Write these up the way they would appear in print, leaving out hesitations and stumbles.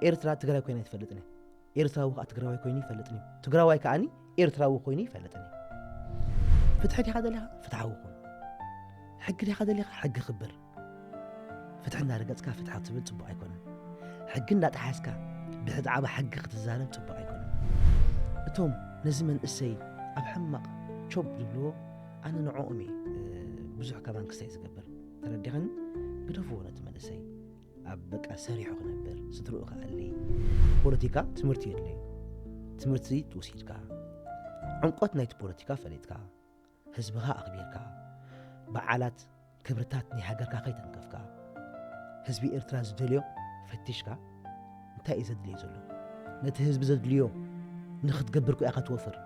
ኤርትራ ትግራይ ኮይና ይፈልጥኒ ኤርትራዊ ትግራዋይ ኮይኑ ይፈልጥኒ ትግራዋይ ከዓኒ ኤርትራዊ ኮይኑ ይፈልጥኒ ፍትሕ ዲኻ ደሊኻ ፍትሓዊ ኩን ሕጊ ዲኻ ደሊኻ ሕጊ ክብር ፍትሕ እንዳረገፅካ ፍትሕ ክትብል ፅቡቅ ኣይኮነን ሕጊ እንዳጣሓስካ ብዛዕባ ሕጊ ክትዛረብ ፅቡቅ ኣይኮነን እቶም ነዚ መንእሰይ ኣብ ሕማቕ ቾብ ዝብልዎ ኣነ ንዕኦም ብዙሕ ከማን ክሳይ ዝገብር ተረዲኸን ብደፍዎ ነቲ መንእሰይ ኣብ በቃ ሰሪሑ ክነብር ስትርኡ ከኣሊ ፖለቲካ ትምህርቲ የድለይ ትምህርቲ ትወሲድካ ዕምቆት ናይቲ ፖለቲካ ፈሊጥካ ህዝብኻ ኣኽቢርካ በዓላት ክብርታት ናይ ሃገርካ ከይተንከፍካ ህዝቢ ኤርትራ ዝደልዮ ፈቲሽካ እንታይ እዩ ዘድልዮ ዘሎ ነቲ ህዝቢ ዘድልዮ ንኽትገብር ኩ ኢኻ ትወፍር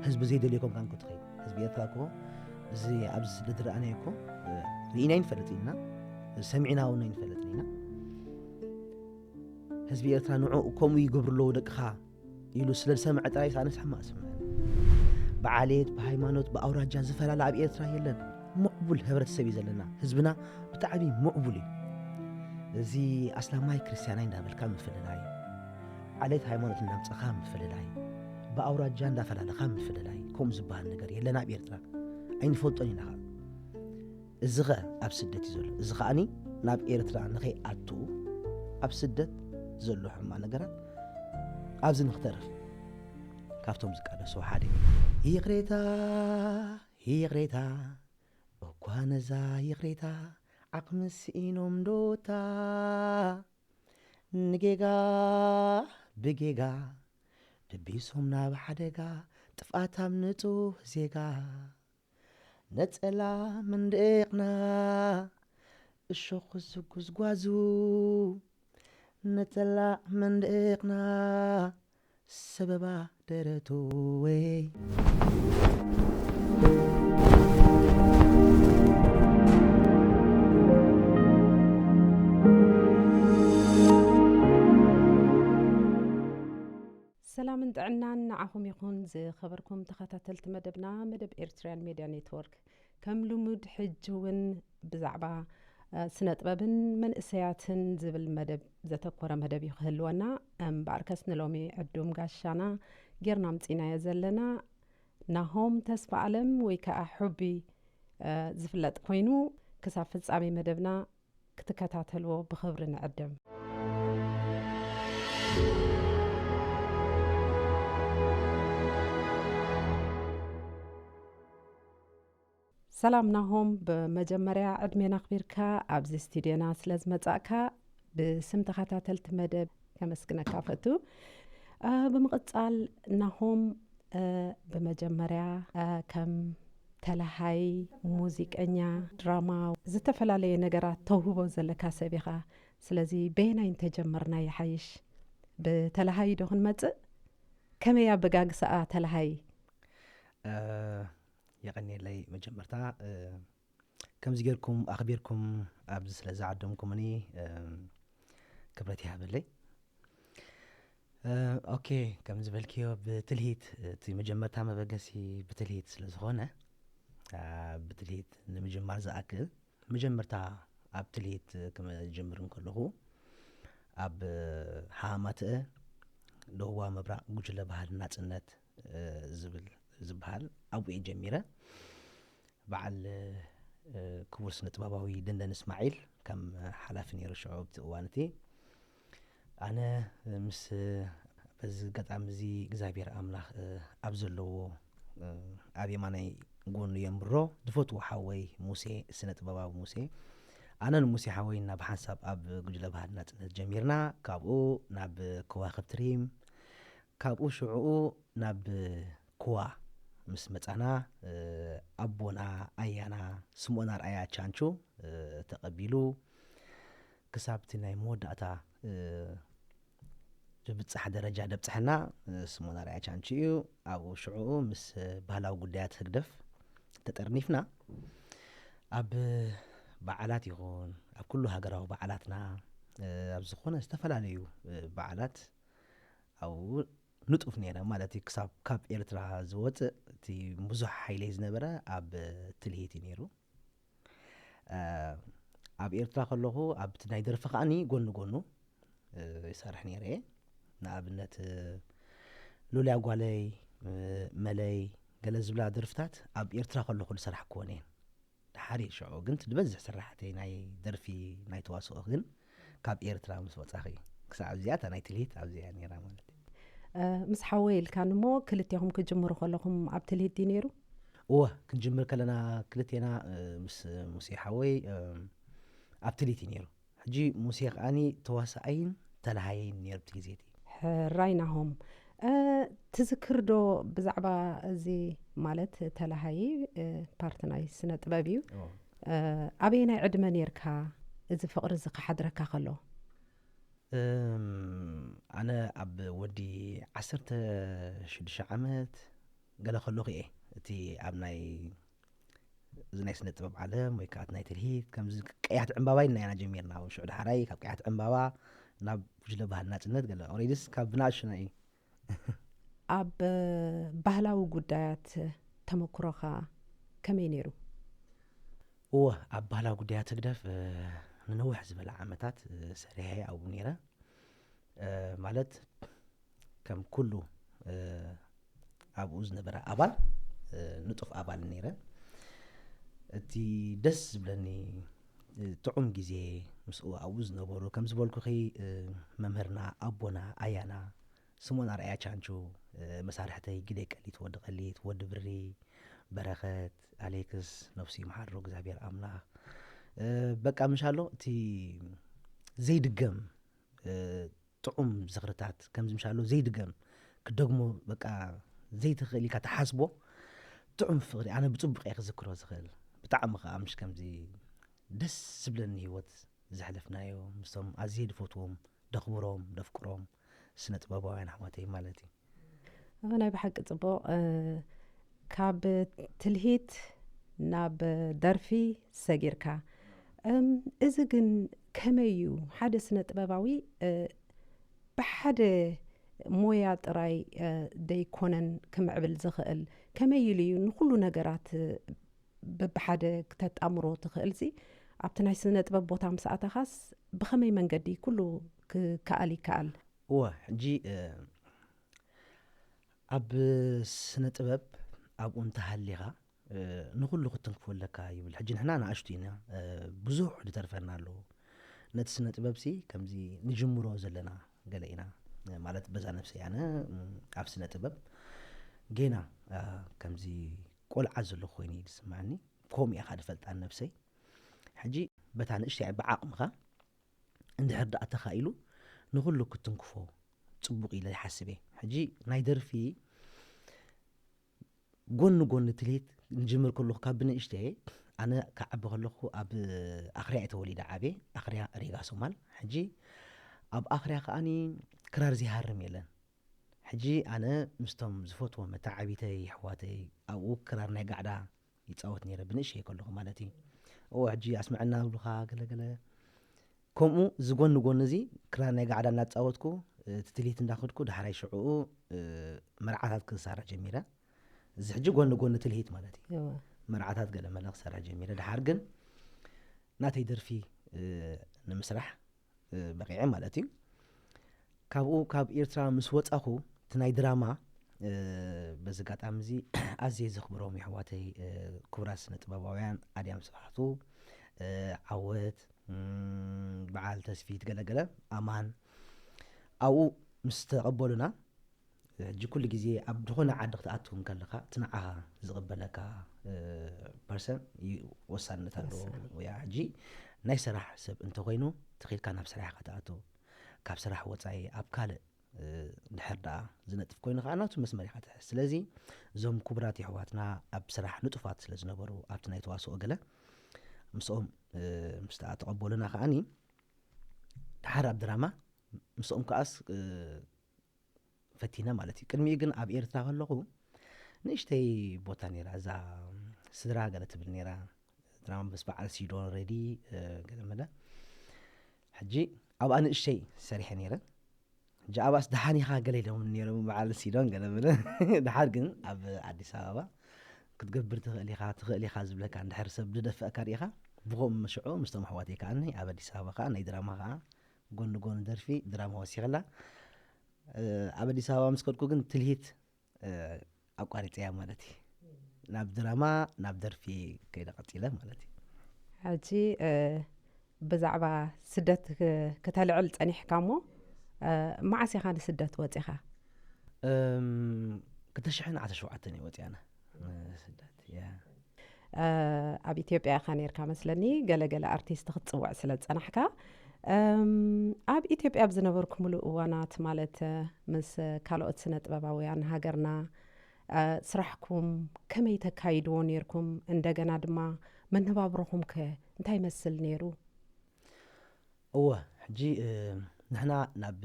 ህዝቢ ዘይደልዮኩም ካንኩ ትኸይድ ህዝቢ ኤርትራ እኮ እዚ ኣብዚ ስደት ረኣናዮ እኮ ርኢና ይንፈልጥ ኢና ሰሚዕና እውን ይንፈልጥ ኢና ህዝቢ ኤርትራ ንዑ ከምኡ ይገብሩ ኣለዉ ደቅኻ ኢሉ ስለዝሰምዐ ጥራይ ኣነ ሕማቕ ስምዐ ብዓሌት ብሃይማኖት ብኣውራጃ ዝፈላለ ኣብ ኤርትራ የለን ምዕቡል ሕብረተሰብ እዩ ዘለና ህዝብና ብጣዕሚ ምዕቡል እዩ እዚ ኣስላማይ ክርስቲያናይ እንዳበልካ ምፍልላይ ዓሌት ሃይማኖት እንዳምፀኻ ምፍልላይ ብኣውራጃ እንዳፈላለኻ ምፍልላይ ከምኡ ዝበሃል ነገር የለን ኣብ ኤርትራ ኣይንፈልጦን ኢና እዚ ኸ ኣብ ስደት እዩ ዘሎ እዚ ኸዓኒ ናብ ኤርትራ ንኸይኣቱ ኣብ ስደት ዘሎ ሕማቕ ነገራት ኣብዚ ንኽተርፍ ካብቶም ዝቃለሱ ሓደ ይቕሬታ ይቕሬታ እኳ ነዛ ይቕሬታ ዓቕምስ ኢኖም ዶታ ንጌጋ ብጌጋ ድቢሶም ናብ ሓደጋ ጥፍኣት ኣብ ንጹህ ዜጋ ነፀላ መንደቕና እሾኽ ዝጉዝጓዙ ነፀላ መንደቕና ሰበባ ደረቱ ወይ ሰላምን ጥዕናን ንዓኹም ይኹን ዝኸበርኩም ተኸታተልቲ መደብና መደብ ኤርትራያን ሚድያ ኔትወርክ ከም ልሙድ ሕጂ እውን ብዛዕባ ስነ ጥበብን መንእሰያትን ዝብል መደብ ዘተኮረ መደብ እዩ ክህልወና እምበኣርከስ ንሎሚ ዕዱም ጋሻና ጌርና ምፂናዮ ዘለና ናሆም ተስፋ ዓለም ወይ ከዓ ሕቢ ዝፍለጥ ኮይኑ ክሳብ ፍጻሜ መደብና ክትከታተልዎ ብኽብሪ ንዕድም ሰላም ናሆም በመጀመሪያ ዕድሜና ኣኽቢርካ ኣብዚ ስቱድዮና ስለ ዝመጻእካ ብስም ተኸታተልቲ መደብ ከመስግነካ ፈቱ ብምቕጻል ናሆም በመጀመሪያ ከም ተላሃይ ሙዚቀኛ ድራማ ዝተፈላለዩ ነገራት ተውህቦ ዘለካ ሰብ ኢኻ ስለዚ በየናይ እንተጀመርና ይሓይሽ ብተላሃይ ዶ ክንመጽእ ከመይ ኣበጋግስኣ ተላሃይ يقني لي مجمرتا كم زيركم أخبركم أبز لزعدمكمني كبرتي هابلي أوكي كم زبالكيو بتلهيت تي مجمرتا ما بقاسي بتلهيت سلزغونة بتلهيت نمجمر زأكل مجمرتا أب تلهيت كما جمرن كله أب حامات اللي هو مبرع جوجل بهال ناتنت زبال أبو جميرة بعد كبر سنة باباوي دندن إسماعيل كم حلفني رشعوب وانتي أنا مس بس قد عمزي جزابير أملاخ أبزلو أبي ماني قون يمرو دفوت وحوي موسى سنة بابا موسى أنا الموسى حوينا بحسب أب جلب هالنات جميرنا كابو ناب كواخب تريم كابو شعو ناب كوا مس متعنا أبونا أيانا سمونا رأيا تشانشو تقبلو كسابتنا يمود أتا بتصح درجة دبتصحنا سمونا رأيا تشانشيو أو شعو مس بهلاو قديات هكدف تترنيفنا أب بعالات يغون أب كله هجروا بعالاتنا أب زخونا استفلا ليو بعالات أو نطفني أنا مالتي كساب كاب إيرترا زوت تي مزح حيليز نبرة أب تلهيتي نيرو أب إيرترا خلوه أب تنايدر فقاني قنو يسرح نيري نابنت لولي أقوالي ملي قال زبلا درفتات أب إرترا خلو كل سرح كونين حري شعو قنت دبزح سرحتي ناي درفي ناي تواسو أخذن كاب إرترا مسوات أخي كسا عبزياتا ناي تلهيت عبزيا نيرا مالتي مس حويل كان مو كلتيهم كجمرو خلهم عب تلهيت دي نيرو كنجمر كلنا كلتينا موسيحاوي أبتليتي نيرو حجي موسيقى أني تواسعين تلهاين نير بتيزيتي رايناهم تذكر دو بزعبا زي مالت تلهاي بارتناي سنة طبابيو أبينا عدما نيركا إذا فقر زق حدركا خلو أنا أب ودي 16 عامات قال خلوغي إيه تي أبناي زناي سنة طباب عالم ويكات ناي تلهيت كم قيات عمبابا إنا أنا جميرنا وشعود حراي كاب قيات عمبابا ناب جلبها الناتنت قال أوريدس كاب بناشنا إيه أب بهلاو قدايات تمكروخا كمي نيرو أب بهلاو قدايات تقدف ننوح زبالة عامتات سريحي أو نيرة مالت كم كله أبو زنبرا أبال نطف أبال نيرة تي دس بلني تعم جزء مسؤول أبو زنبرو كم زبالكو خي ممهرنا أبونا أيانا سمونا رأي چانچو مسارحتي قديك اللي تود بري برخت عليكس نفسي محرق زابير أمنا بقى مشالو تي زي دقم طعم زغرتات كم مشالو زي دقم كدقمو بقى زي تخلي كتحاسبو طعم فغري أنا بطبق يا ذكره زغل بطعم مش كم زي دس بلني هوت زحلفنايو مستم أزيد فوتوم دخبروم دفكروم سنة باباين حماتي مالتي أنا بحق طبق كاب تلهيت ناب درفي سجيركا إذا كن كميو حد سنة باباوي بحد مويات راي دي كونن كمعبل زخل كميو لي نقول نجارات بحد كتأمرو تخلزي عبتناي سنة بابوتا مساعة خاص بخمي من قدي كله كالي كال جي أب سنة باب أب أنتهاليها نقول له تنكفو لك يبل حجي نحنا أنا عشتينا بزوح لترفعنا له نت سنة باب سي كم زي نجمرو زلنا قلينا مالت بزا نفسي أنا أب سنة باب جينا كم زي كل عزل خويني تسمعني كومي أخذ فلت عن نفسي حجي بتعن إشتي بعقمها عند حد أتخيله نقول له تنكفو تصبق إلى حسبه حجي نايدر في قن تليت نجمر كله كابن إشتهي أنا كعب غلقه أب أخريع توليد عبي أخريع ريقا سمال حجي أب أخريع أني كرار زهار ميلان حجي أنا مستم زفوت ومتعبيتي حواتي أو كرار نقعدا يتصوتني ربنا إشي كله مالتي أو حجي أسمعنا بلخا قلا كمو زقون زي كرار نقعدا نتصوتكو تتليت نداخدكو دحراي شعو مرعاتات كسارة جميلة زحجي قون تلهيت مالتي مرعاتات قال ملغ سارة جميلة دحارقن ناتي درفي نمسرح بقيعي مالتي كاب إيرترا مسوط أخو تناي دراما بزقات أمزي أزي زخبروم يحواتي كوراس نتبابويان أديام سبحتو عوات بعال تسفيت قلا أمان أو مستقبلنا جي كل جزء أبدهنا عدقت أتهم كلها تنعها زقبلك برسن يوصل نتلو ويا جي نيسرح سب أنت غينو تخيل كان بسرعة قطعته كابسرح وصاي أبكال نحردا زنت في كوين غانا تمسمري حتى سلازي زوم كبراتي حواتنا أبسرح نطفات سلاز نبرو أبتنا يتواسو أقلا مسؤوم مستقبلنا خاني تحرب دراما مسؤوم كأس فتينا مالتي كلمي يجن أب إيرترا غلقو نشتي بوتانيرا زا سدرا قالت بالنيرا دراما بس بعد سيدون ريدي قال ملا حجي أو أنا الشيء سريح نيرا جاء بس دحاني خا قال لهم نيرا بعد سيدون قال ملا دحارقن أب عديس أبا كنت قبر تغلي خا زبلك عند حرسب بدفع كاريخا بغم مشعو مستوى حواتي كأني أب عديس أبا خا نيدرا ما خا ጎን ደርፊ ድራማ ወሲኸላ ኣብ ኣዲስ ኣበባ ምስ ከድኩ ግን ትልሂት ኣቋሪፀያ ማለት እዩ ናብ ድራማ ናብ ደርፊ ከይደ ቀፂለ ማለት እዩ ሕጂ ብዛዕባ ስደት ከተልዕል ፀኒሕካ እሞ መዓስ ኢኻ ንስደት ወፂኻ 2017 እየ ወፂኣነ ስደት ኣብ ኢትዮጵያ ኢኻ ነርካ መስለኒ ገለገለ ኣርቲስት ክትፅዋዕ ስለ ዝፀናሕካ ኣብ ኢትዮጵያ ብዝነበርኩ ሙሉእ እዋናት ማለት ምስ ካልኦት ስነ ጥበባውያን ሃገርና ስራሕኩም ከመይ ተካይድዎ ነርኩም እንደገና ድማ መነባብሮኹም ከ እንታይ ይመስል ነይሩ እወ ሕጂ ንሕና ናብ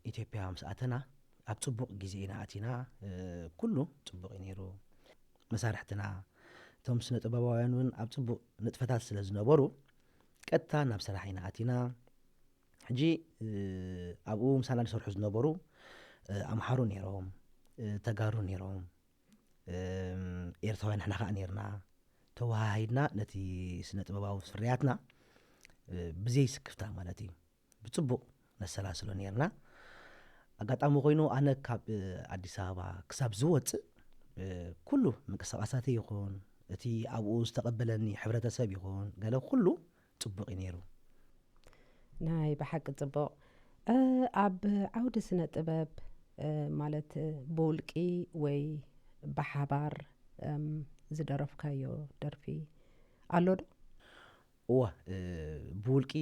ኢትዮጵያ ምስ ኣተና ኣብ ፅቡቕ ግዜ ኢና ኣቲና ኩሉ ፅቡቕ እዩ ነይሩ መሳርሕትና እቶም ስነ ጥበባውያን እውን ኣብ ፅቡቕ ንጥፈታት ስለ ዝነበሩ ቀጥታ ናብ ስራሕ ኢና ኣቲና ሕጂ ኣብኡ ምሳና ዝሰርሑ ዝነበሩ ኣምሓሩ ነይሮም ተጋሩ ነይሮም ኤርትራውያን ንሕና ከዓ ነርና ተዋሃሂድና ነቲ ስነ ጥበባዊ ፍርያትና ብዘይ ስክፍታ ማለት እዩ ብፅቡቕ ነሰላስሎ ነርና ኣጋጣሚ ኮይኑ ኣነ ካብ ኣዲስ ኣበባ ክሳብ ዝወፅእ ኩሉ ምንቅስቃሳት ይኹን እቲ ኣብኡ ዝተቐበለኒ ሕብረተሰብ ይኹን ገለ ኩሉ ፅቡቕ እዩ ነይሩ ናይ ብሓቂ ፅቡቕ ኣብ ዓውዲ ስነ ጥበብ ማለት ብውልቂ ወይ ብሓባር ዝደረፍካዮ ደርፊ ኣሎ ዶ እዋ ብውልቂ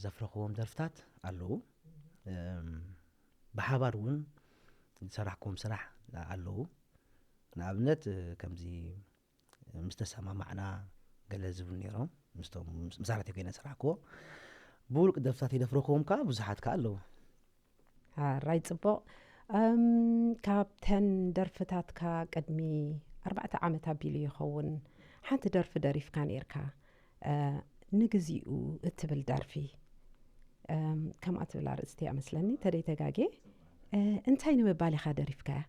ዘፍረኽዎም ደርፍታት ኣለዉ ብሓባር እውን ዝሰራሕኩም ስራሕ ኣለዉ ንኣብነት ከምዚ ምስ ተሰማማዕና ገለ ዝብል ነይሮም ምስቶም መሳርሕቲ ኮይነ ስራሕክዎ ብውልቂ ደርፍታት ይደፍረኽዎም ከዓ ብዙሓት ከዓ ኣለዉ ራይ ፅቡቕ ካብተን ደርፍታትካ ቅድሚ 4 ዓመት ኣቢሉ ይኸውን ሓንቲ ደርፊ ደሪፍካ ነርካ ንግዚኡ እትብል ደርፊ ከምኣ ትብል ኣርእስቲ እያ መስለኒ ተደይተጋጌ እንታይ ንምባል ኢኻ ደሪፍካያ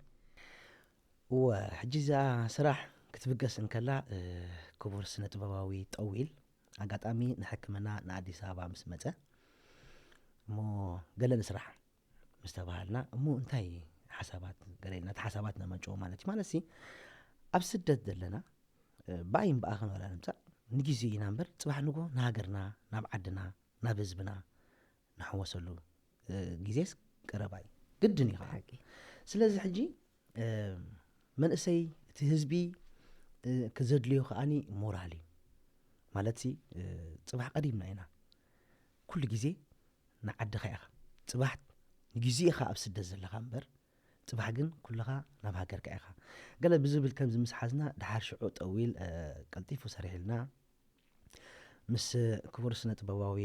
እወ ሕጂ እዛ ስራሕ ክትብገስ እንከላ ክቡር ስነ ጥበባዊ ጠዊል ኣጋጣሚ ንሕክምና ንኣዲስ ኣበባ ምስ መፀ እሞ ገለ ንስራሕ ምስ ተባሃልና እሞ እንታይ ሓሳባት ገለና እቲ ሓሳባት ነመንጮ ማለት እዩ ማለት ኣብ ስደት ዘለና ብኣይን በኣ ክንበላ ንምፃእ ንግዜ ኢና እምበር ፅባሕ ንጎ ንሃገርና ናብ ዓድና ናብ ህዝብና ንሕወሰሉ ግዜስ ቀረባ እዩ ግድን እዩ ከዓ ስለዚ ሕጂ መንእሰይ እቲ ህዝቢ ክዘድልዮ ከዓኒ ሞራል እዩ ማለት ፅባሕ ቀዲምና ኢና ኩሉ ግዜ ንዓድኻ ኢኻ ፅባሕ ንግዜ ኢኻ ኣብ ስደት ዘለኻ እምበር ፅባሕ ግን ኩልኻ ናብ ሃገርካ ኢኻ ገለ ብዝብል ከም ዝምስሓዝና ድሓር ሽዑ ጠዊል ቀልጢፉ ሰሪሕልና ምስ ክቡር ስነ ጥበባዊ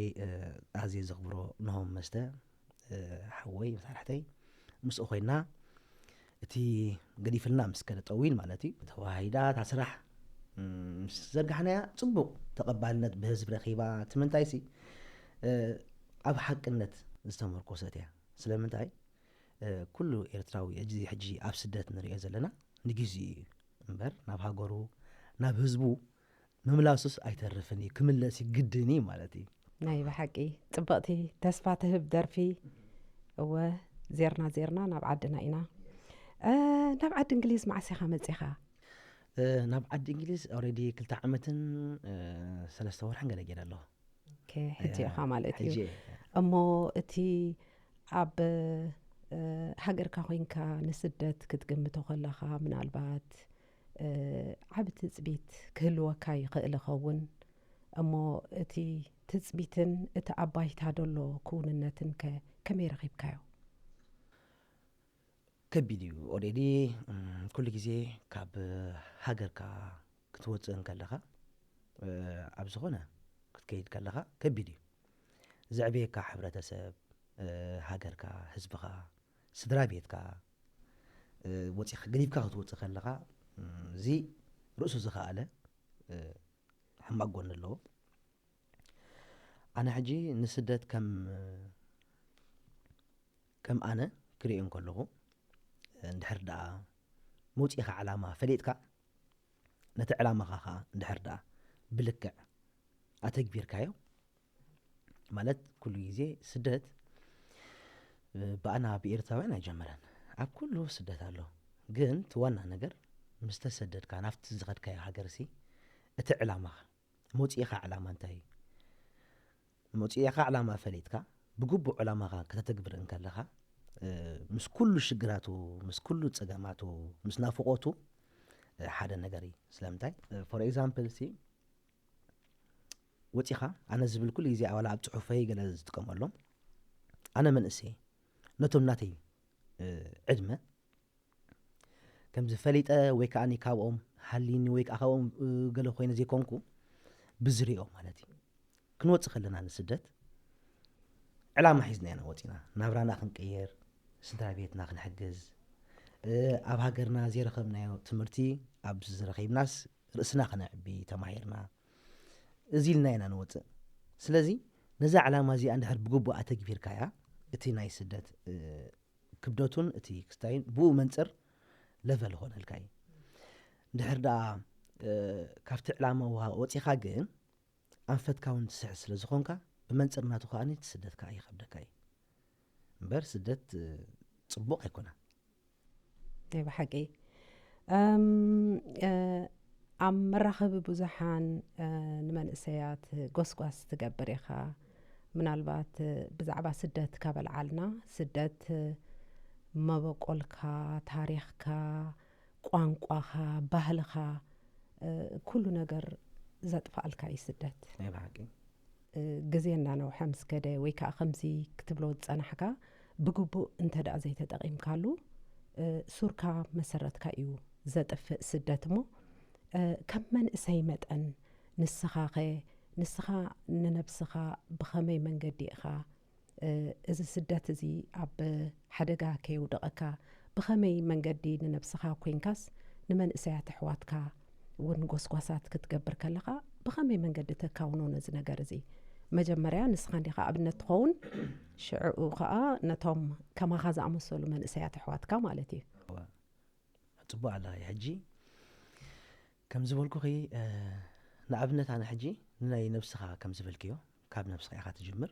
ኣዝየ ዘኽብሮ ንሆም መስተ ሓወይ መሳርሕተይ ምስኡ ኮይና እቲ ገዲፍልና ምስ ከደ ጠዊል ማለት እዩ ተዋሂዳ እታ ስራሕ ምስ ዘርጋሕናያ ፅቡቕ ተቐባልነት ብህዝቢ ረኺባ እቲ ምንታይ ሲ ኣብ ሓቅነት ዝተመርኮሰት እያ ስለምንታይ ኩሉ ኤርትራዊ ሕጂ ኣብ ስደት ንሪኦ ዘለና ንግዜ እምበር ናብ ሃገሩ ናብ ህዝቡ ምምላሱስ ኣይተርፍን እዩ ክምለስ ይግድን እዩ ማለት እዩ ናይ ብሓቂ ፅብቕቲ ተስፋ ትህብ ደርፊ እወ ዜርና ናብ ዓድና ኢና ናብ ዓዲ እንግሊዝ መዓስ ኢኻ መፂኻ ናብ ዓዲ እንግሊዝ ኦልሬዲ 2 ዓመትን 3 ወርሕን ገለ ገይረ ኣለኹ ሕጂ ኢኻ ማለት እዩ እሞ እቲ ኣብ ሃገርካ ኮይንካ ንስደት ክትግምቶ ከለኻ ምናልባት ዓብ ትፅቢት ክህልወካ ይኽእል ይኸውን እሞ እቲ ትፅቢትን እቲ ኣባይታ ደሎ ክውንነትን ከመይ ረኺብካዮ ከቢድ እዩ ኦልሬዲ ኩሉ ግዜ ካብ ሃገርካ ክትወፅእ ከለኻ ኣብ ዝኾነ ክትከይድ ከለኻ ከቢድ እዩ ዘዕብየካ ሕብረተሰብ ሃገርካ ህዝብኻ ስድራ ቤትካ ወፂኻ ገዲፍካ ክትወፅእ ከለኻ እዚ ርእሱ ዝኸኣለ ሕማቅ ጎኒ ኣለዎ ኣነ ሕጂ ንስደት ከም ኣነ ክሪኦ ከለኹ እንድሕር ደኣ መውፂእኻ ዕላማ ፈሊጥካ ነቲ ዕላማኻ ከዓ እንድሕር ደኣ ብልክዕ ኣተግቢርካዮ ማለት ኩሉ ግዜ ስደት ብኣና ብኤርትራውያን ኣይጀመረን ኣብ ኩሉ ስደት ኣሎ ግን ትዋና ነገር ምስ ተሰደድካ ናፍቲ ዝኸድካዮ ሃገርሲ እቲ ዕላማኻ መውፂኢኻ ዕላማ እንታይ እዩ መውፂኢኻ ዕላማ ፈሊጥካ ብግቡእ ዕላማኻ ከተተግብር እንከለኻ ምስ ኩሉ ሽግራቱ ምስ ኩሉ ፀገማቱ ምስ ናፍቆቱ ሓደ ነገር እዩ ስለምንታይ ፎር ኤግዛምፕል ሲ ወፂኻ ኣነ ዝብል ኩሉ ግዜ ኣዋላ ኣብ ፅሑፈይ ገለ ዝጥቀመሎም ኣነ መንእሰይ ነቶም ናተይ ዕድመ ከም ዝፈሊጠ ወይ ከዓኒ ካብኦም ሃሊኒ ወይ ከዓ ካብኦም ገለ ኮይነ ዘይኮንኩ ብዝሪኦ ማለት እዩ ክንወፅእ ከለና ንስደት ዕላማ ሒዝና ኢና ወፂና ናብራና ክንቅይር ስድራ ቤትና ክንሕግዝ ኣብ ሃገርና ዘይረኸብናዮ ትምህርቲ ኣብ ዝረኸብናስ ርእስና ክነዕቢ ተማሂርና እዚ ኢልና ኢና ንወፅእ ስለዚ ነዛ ዕላማ እዚኣ እንድሕር ብግቡእ ኣተግቢርካያ እቲ ናይ ስደት ክብደቱን እቲ ክስታይን ብኡ መንፅር ለቨል ኾነልካ እዩ እንድሕር ደኣ ካብቲ ዕላማ ወፂኻ ግን ኣንፈትካ እውን ትስሕ ስለ ዝኾንካ ብመንፅር ናቱ ከዓኒ ትስደትካ ይኸብደካ እዩ እምበር ስደት ፅቡቕ ኣይኮነ ናይ ብሓቂ ኣብ መራኸቢ ብዙሓን ንመንእሰያት ጎስጓስ ትገብር ኢኻ ምናልባት ብዛዕባ ስደት ካበልዓልና ስደት መበቆልካ ታሪኽካ ቋንቋኻ ባህልኻ ኩሉ ነገር ዘጥፋኣልካ እዩ ስደት ናይ ብሓቂ ግዜ እናነውሐ ምስ ከደ ወይ ከዓ ከምዚ ክትብሎ ዝፀናሕካ ብግቡእ እንተ ደኣ ዘይተጠቒምካሉ ሱርካ መሰረትካ እዩ ዘጥፍእ ስደት እሞ ከም መንእሰይ መጠን ንስኻ ንነብስኻ ብኸመይ መንገዲ ኢኻ እዚ ስደት እዚ ኣብ ሓደጋ ከይውድቐካ ብኸመይ መንገዲ ንነብስኻ ኮንካስ ንመንእሰያት ኣሕዋትካ እውን ጎስጓሳት ክትገብር ከለኻ ብኸመይ መንገዲ ተካውኖ ነዚ ነገር እዚ መጀመርያ ንስኻ እንዲኻ ኣብነት ትኸውን ሽዑኡ ከዓ ነቶም ከማኻ ዝኣመሰሉ መንእሰያት ኣሕዋትካ ማለት እዩ ፅቡቅ ኣላ ሕጂ ከም ዝበልኩ ኸ ንኣብነት ኣነ ሕጂ ንናይ ነብስኻ ከም ዝበልክዮ ካብ ነብስኻ ኢኻ ትጅምር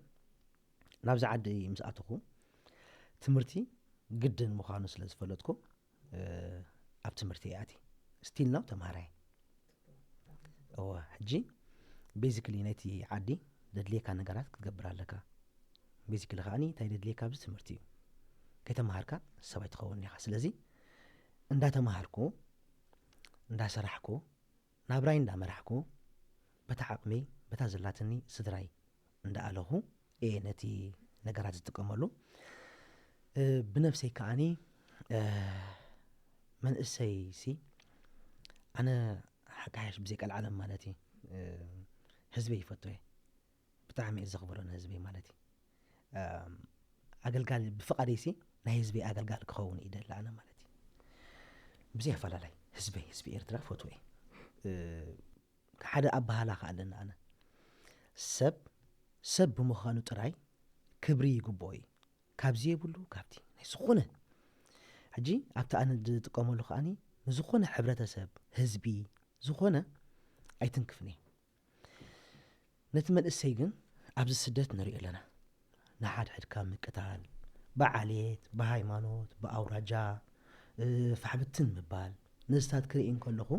ናብዚ ዓዲ ምስ ኣተኹ ትምህርቲ ግድን ምዃኑ ስለ ዝፈለጥኩ ኣብ ትምህርቲ ኣቲ ስቲል ናው ተምሃራይ እዋ ሕጂ ቤዚክሊ ናይቲ ዓዲ ደድልየካ ነገራት ክትገብር ኣለካ ቤዚክሊ ከዓኒ እንታይ ደድልየካ ኣብዚ ትምህርቲ እዩ ከይተምሃርካ ሰብኣይ ትኸውን ኢኻ ስለዚ እንዳተምሃርኩ እንዳሰራሕኩ ናብራይ እንዳመራሕኩ በታ ዓቕመይ በታ ዘላትኒ ስድራይ እንዳኣለኹ ነቲ ነገራት ዝጥቀመሉ ብነፍሰይ ከዓኒ መንእሰይ ሲ ኣነ ሓቃያሽ ብዘይቃል ዓለም ማለት እዩ ህዝበይ ይፈቶ እየ ብጣዕሚ እየ ዘኽብሮ ንህዝበይ ማለት እዩ ኣገልጋሊ ብፍቓደይ ሲ ናይ ህዝበይ ኣገልጋሊ ክኸውን ይደሊ ኣነ ማለት እዩ ብዘይ ኣፈላላይ ህዝበይ ኤርትራ ፈቶ እየ ሓደ ኣባህላ ከኣለና ኣነ ሰብ ብምዃኑ ጥራይ ክብሪ ይግብኦ እዩ ካብዚ የብሉ ካብቲ ናይ ዝኾነ ሕጂ ኣብቲ ኣነ ዝጥቀመሉ ከዓኒ ንዝኾነ ሕብረተሰብ ህዝቢ ዝኾነ ኣይትንክፍን እየ ነቲ መንእሰይ ግን ኣብዚ ስደት ንሪኦ ኣለና ንሓድሕድካ ምቅታል ብዓልየት ብሃይማኖት ብኣውራጃ ፋሕብትን ምባል ንስታት ክርኢ እንከለኹ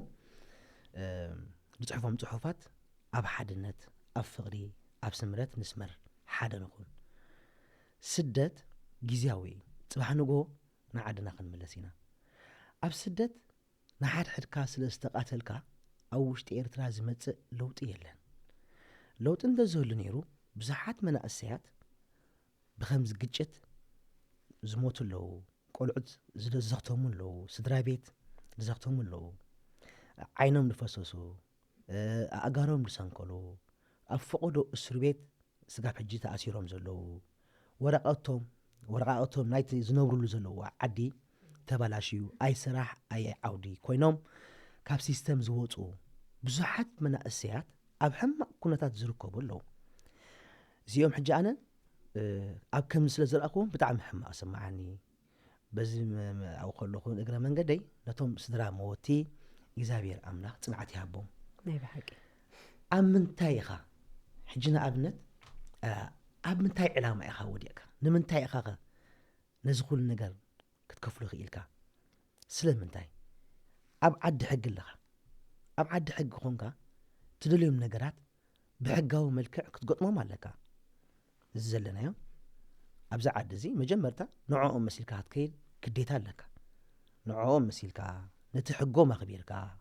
ዝፅሕፎም ፅሑፋት ኣብ ሓድነት ኣብ ፍቕሪ ኣብ ስምረት ንስመር ሓደ ንኹን ስደት ግዝያዊ እዩ ፅባሕ ንጎ ንዓድና ክንምለስ ኢና ኣብ ስደት ንሓድሕድካ ስለ ዝተቃተልካ ኣብ ውሽጢ ኤርትራ ዝመፅእ ለውጢ የለን ለውጢ እንተዘህሉ ነይሩ ብዙሓት መናእሰያት ብከምዚ ግጭት ዝሞቱ ኣለዉ ቆልዑት ዝዘኽተሙ ኣለዉ ስድራ ቤት ዝዘኽተሙ ኣለዉ ዓይኖም ዝፈሰሱ ኣእጋሮም ዝሰንከሉ ኣብ ፈቆዶ እስር ቤት ስጋብ ሕጂ ተኣሲሮም ዘለዉ ወረቃቅቶም ናይቲ ዝነብሩሉ ዘለዉ ዓዲ ተባላሽዩ ኣይ ስራሕ ኣይ ዓውዲ ኮይኖም ካብ ሲስተም ዝወፁ ብዙሓት መናእሰያት ኣብ ሕማቅ ኩነታት ዝርከቡ ኣለዉ እዚኦም ሕጂ ኣነ ኣብ ከምዚ ስለ ዝረኣኽዎም ብጣዕሚ ሕማቅ ስማዓኒ በዚ ኣብ ከለኹ እግረ መንገደይ ነቶም ስድራ መወቲ እግዚኣብሔር ኣምላኽ ፅንዓት ይሃቦም ናይ ብሓቂ ኣብ ምንታይ ኢኻ ሕጂ ንኣብነት أب من تاي علامة يا خاوديك نمن تاي أخاك نزخول نجار كتكفلو خيلك سلم من تاي أب عد حق لها أب عد حق خونك تدليهم نجارات بحقه ملكع كتقط ما مالك الزلنا يوم أبزع عد زي مجمرته نوعهم مسيلك هتكيد كديتها لك نوعهم مسيلك نتحقو ما خبيرك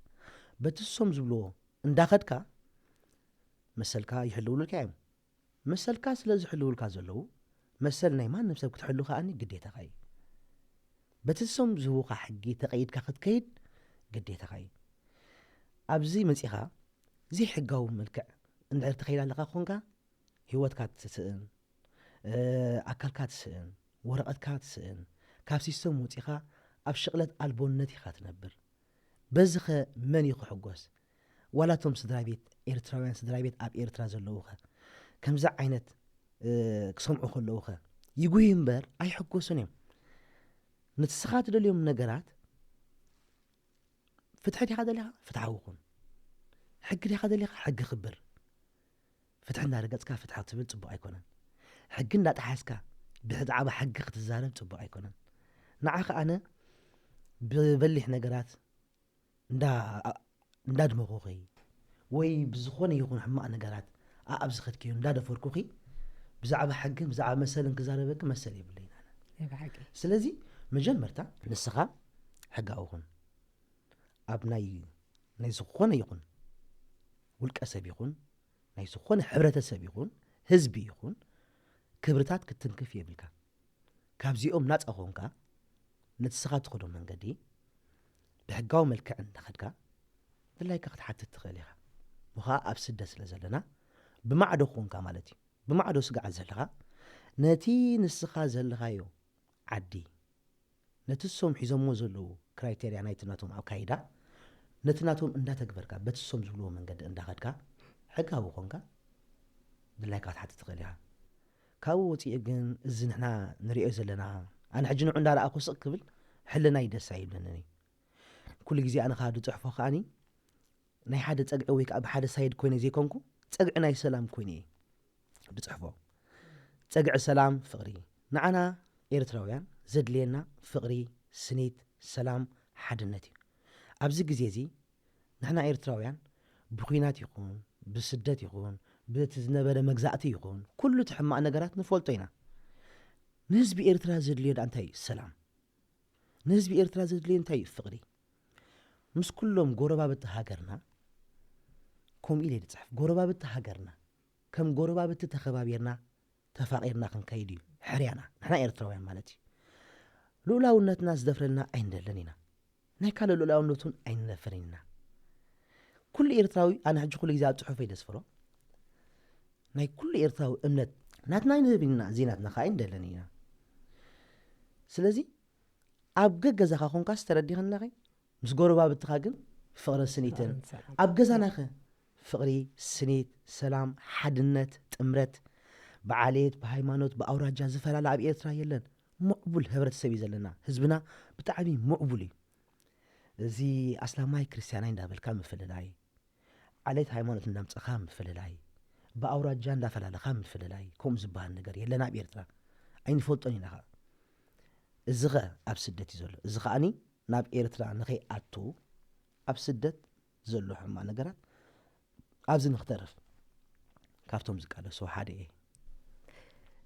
بتسوم زبلو انداخدك مسلك يحلوا لك عام مسلك سلاز يحلوا لك زلو مسلنا ما نفسك تحلو خاني قديتها خاي بتسوم زوقة حقي تقيد كاخد كيد قديتها خاي أبزي مسيخا زي حقو ملكع اندعر تخيل لك خونك هيوتك تسئن أكلك تسئن ورقتك تسئن كاب سيستم وتيخا أب شغلة ألبونتي خاتنبر بزخ من يخو حقوس ولا توم سدرابيت إيرتراويان سدرابيت أب إيرترا زلوخه كم زع عينت كسمعو خلوخه يقوي ينبر أي حقوسونيم نتسخات اليوم نقرات فتحتي هذا لها فتحوكم حق لي هذا لها حق خبر فتحنا رقصك فتحت تبل تبو أيكونن حقنا تحاسك بحد عبا حق تزارب تبو أيكونن نعاق أنا ببلح نقرات ندا دمغوخي وي بزخوني يكون حما نقرات أبزخت كيو ندا دفوركوخي بزعب حق بزعب مثلا كزاربك مثلا يبلين أنا سلازي مجمرتا نسخة حق أوخن أبناي نيزخوني يكون ولك أسب يكون نيزخوني حبرة أسب يكون هزبي يكون كبرتات كتنكف يبلك كابزيهم نات أخونك نتسخة تخدم من قدي بحقاو ملكع نخدك دلاي كاخد حتى تخليها وها أبسد سلازلنا بمعدو خونك مالتي بمعدو سقع زلها نتي نسخة زلها عدي نتسوم حيزمو زلو كرايتيريا نايتناتهم أو كايدا نتناتهم اندا تكبرك بتسوم زلو من قد اندا خدك حقها بخونك دلاي كاخد حتى تخليها كاو تيجن إذن إحنا نريء زلنا أنا حجنا عندنا على أخو قبل حلنا يدس عيب لنني كل جزء أنا خادو تحفة خاني ناي حدا تقع ويك أب حدا سيد كويني زي كونكو تقع ناي سلام كويني بتحفة تقع سلام فقري نعنا إيرتراويان زد لينا فقري سنيت سلام حدنتي أبزق جزيزي نحنا إيرتراويان بخينات يكون بسدات يكون بتزنبر مجزعتي يكون كله تحمق نجارات نفولتينا نسبي إيرترا زد ليد أنتي سلام نسبي إيرترا زد ليد أنتي فقري مش كلهم قربا بتهاجرنا كم إلي تصحف قربا بتهاجرنا كم قربا بتتخبابيرنا تفاقيرنا خن كيدي حريانا نحنا إيرتراويان مالتي لولاو ناس دفرنا أين دلنينا نايكالو لولاو نتون أين دفرنا كل إيرتراوي أنا حج كل جزء تحفي دسفرو ناي كل إيرتراوي أمنت ناتنا ينبينا زيناتنا خاين دلنينا سلازي أبقى جزاخا خون كاس تردي خنلاقي مش قربا بتخاجن فقر السنيتين أبقى زناخه فقري سنيت سلام حدنت تمرت بعاليت بهايمانوت بأوراج جازفة لا لعب إيرترا يلن مقبول هبرت سبي زلنا حزبنا بتعبي مقبولي زي أصلا ماي كريستيانين دابل كام فللاي عليت هايمانوت ندم تخام فللاي بأوراج جان دا فلا خام فللاي كوم زبان نجار يلنا بإيرترا أين فولتوني نخا الزغا أبسدتي زول الزغا أني ناب إيرترا نخي أتو أبسدت زلو حما نجارات أبزن نخترف كافتهم زكالة سو حادي إيه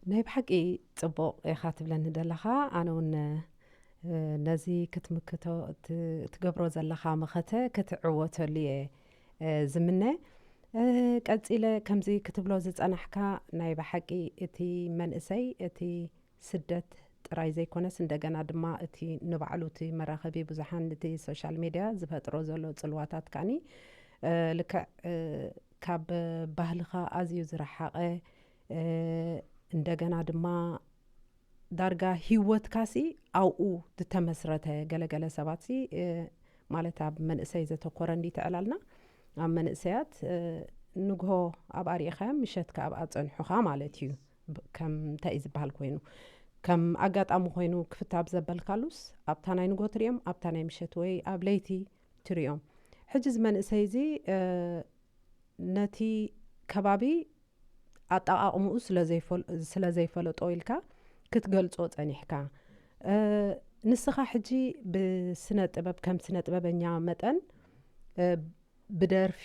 ناي بحقي صبوق يخاتب لنا دلخا أنا ون نزي كتمكتو تقبرو زلخا مخته كتعوتو لي زمنه قصيله كمزي كتبلو زصنحكا ناي بحقي اتي منئسي اتي سدت ጥራይ ዘይኮነስ እንደገና ድማ እቲ ንባዕሉ እቲ መራኸቢ ብዙሓን እቲ ሶሻል ሚድያ ዝፈጥሮ ዘሎ ፅልዋታት ከዓኒ ልክዕ ካብ ባህልኻ ኣዝዩ ዝረሓቐ እንደገና ድማ ዳርጋ ሂወትካሲ ኣብኡ ዝተመስረተ ገለገለ ሰባትሲ ማለት ኣብ መንእሰይ ዘተኮረ እንዲ ትዕላልና ኣብ መንእሰያት ንግሆ ኣብ ኣሪእኻዮም ምሸትካ ኣብ ኣፀንሑኻ ማለት እዩ ከም እንታይ እዩ ዝበሃል ኮይኑ ከም ኣጋጣሚ ኮይኑ ክፍታብ ዘበልካሉስ ኣብታ ናይ ንግሆ ትሪኦም ኣብታ ናይ ምሸት ወይ ኣብ ለይቲ ትሪኦም ሕጂ ዝመንእሰይ እዚ ነቲ ከባቢ ኣጠቃቅሙኡ ስለዘይፈለጦ ኢልካ ክትገልጾ ፀኒሕካ ንስኻ ሕጂ ብስነ ጥበብ ከም ስነ ጥበበኛ መጠን ብደርፊ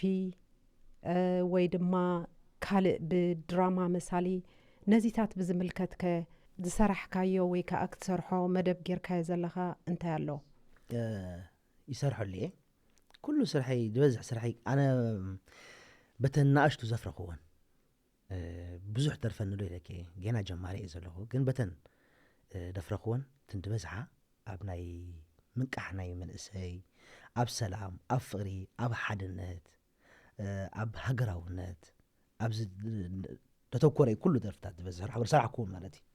ወይ ድማ ካልእ ብድራማ መሳሊ ነዚታት ብዝምልከትከ ዝሰራሕካዮ ወይ ከዓ ክትሰርሖ መደብ ጌርካዮ ዘለኻ እንታይ ኣሎ ይሰርሐሉ እየ ኩሉ ስራሐይ ዝበዝሕ ስራሐይ ኣነ በተን ናእሽቱ ዘፍረኽዎን ብዙሕ ደርፈንሉ ኢለክ ገና ጀማሪ እየ ዘለኹ ግን በተን ደፍረኽዎን ትንድበዝሓ ኣብ ናይ ምንቃሕ ናይ መንእሰይ ኣብ ሰላም ኣብ ፍቕሪ ኣብ ሓድነት ኣብ ሃገራውነት ኣብዚ ተተኮረ ኩሉ ደርፍታት ዝበዝሕ ሰራሕክዎም ማለት እዩ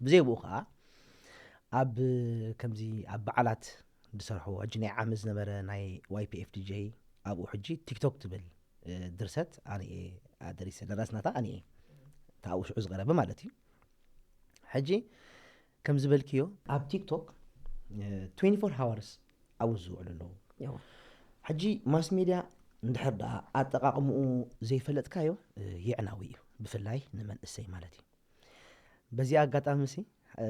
ብዘይብኡ ከዓ ኣብ ከምዚ ኣብ በዓላት ዝሰርሕዎ ሕጂ ናይ ዓመት ዝነበረ ናይ YPFDJ ኣብኡ ሕጂ ቲክቶክ ትብል ድርሰት ኣነ ኣደሪሰ ደራስናታ ኣነ ታብኡ ሽዑ ዝቐረበ ማለት እዩ ሕጂ ከም ዝበልክዮ ኣብ ቲክቶክ 24 hours ኣብኡ ዝውዕሉ ኣለዉ ሕጂ ማስ ሚድያ እንድሕር ደኣ ኣጠቃቅምኡ ዘይፈለጥካዮ ይዕናዊ እዩ ብፍላይ ንመንእሰይ ማለት እዩ በዚ ኣጋጣሚ ሲ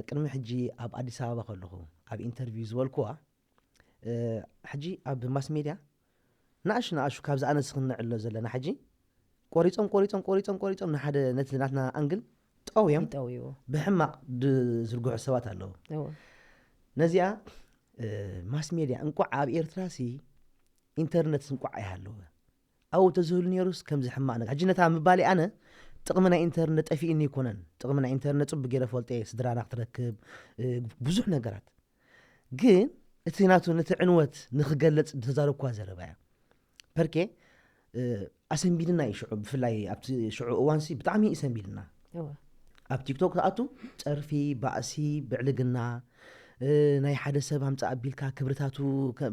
ቅድሚ ሕጂ ኣብ ኣዲስ ኣበባ ከለኹ ኣብ ኢንተርቪው ዝበልክዋ ሕጂ ኣብ ማስ ሚድያ ናእሹ ካብ ዝኣነስ ክንዕሎ ዘለና ሕጂ ቆሪፆም ንሓደ ነቲ ናትና ኣንግል ጠውዮም ብሕማቕ ዝርግሑ ሰባት ኣለዉ ነዚኣ ማስ ሚድያ እንቋዕ ኣብ ኤርትራ ሲ ኢንተርኔት እንቋዕ ይሃለዎ ኣብኡ ተዝህሉ ነይሩስ ከምዚ ሕማቕ ነገር ሕጂ ነታ ምባሊ ኣነ ጥቕሚ ናይ ኢንተርኔት ጠፊእኒ ይኮነን ጥቕሚ ናይ ኢንተርኔት ፅቡቅ ገይረ ፈልጠ ስድራና ክትረክብ ብዙሕ ነገራት ግን እቲ ናቱ ነቲ ዕንወት ንክገለጽ ተዛረብኳ ዘረባ እያ ፐርኬ ኣሰንቢልና እዩ ሽዑ ብፍላይ ኣብቲ ሽዑ እዋንሲ ብጣዕሚ ኣሰንቢልና ኣብ ቲክቶክ ተኣቱ ፀርፊ ባእሲ ብዕልግና ናይ ሓደ ሰብ ኣምፃ ኣቢልካ ክብርታቱ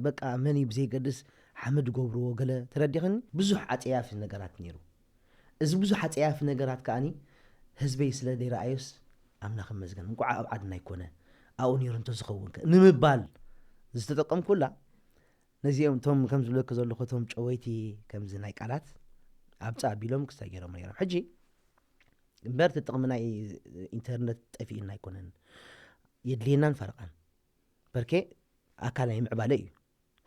በቃ መን ብዘይገድስ ሓመድ ገብርዎ ገለ ተረዲኽኒ ብዙሕ ኣፀያፊ ነገራት ነይሩ እዚ ብዙሕ ኣፀያፊ ነገራት ከኣኒ ህዝበይ ስለ ዘይረኣዮስ ኣምና ክመዝገን እንቋዕ ኣብ ዓድና ይኮነ ኣብኡ ነይሩ እንተዝኸውን ንምባል ዝተጠቀምኩላ ነዚኦም ቶም ከም ዝብለክ ዘለኹ ቶም ጨወይቲ ከምዚ ናይ ቃላት ኣብፃ ኣቢሎም ክስታይ ገይሮም ነይሮም ሕጂ እምበር ጥቕሚ ናይ ኢንተርኔት ጠፊእና ኣይኮነን የድልየናን ፈረቓን በርኬ ኣካል ናይ ምዕባለ እዩ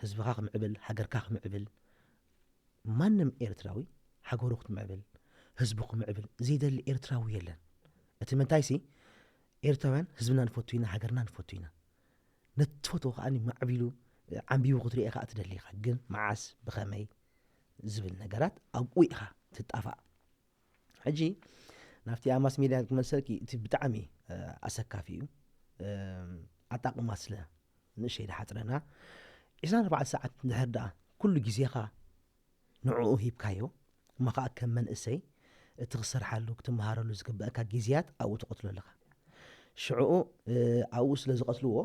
ህዝብኻ ክምዕብል ሃገርካ ክምዕብል ማንም ኤርትራዊ ሃገሩ ክትምዕብል ህዝቡ ክምዕብል ዘይደሊ ኤርትራዊ የለን እቲ ምንታይ ሲ ኤርትራውያን ህዝብና ንፈቱ ኢና ሃገርና ንፈቱ ኢና ነትፈቶ ከዓኒ ማዕቢሉ ዓንቢቡ ክትሪኤ ከዓ ትደሊ ኢኻ ግን መዓስ ብኸመይ ዝብል ነገራት ኣብኡ ኢኻ ትጣፋእ ሕጂ ናብቲ ኣማስ ሚድያ ክመልሰልኪ እቲ ብጣዕሚ ኣሰካፊ እዩ ኣጣቕማ ስለ ንእሸይ ድሓፅረና 24 ሰዓት እንድሕር ደኣ ኩሉ ግዜኻ ንዕኡ ሂብካዮ እሞ ከዓ ከም መንእሰይ እቲ ክሰርሓሉ ክትመሃረሉ ዝግበአካ ግዜያት ኣብኡ ትቆትሎ ኣለኻ ሽዑኡ ኣብኡ ስለ ዝቐትልዎ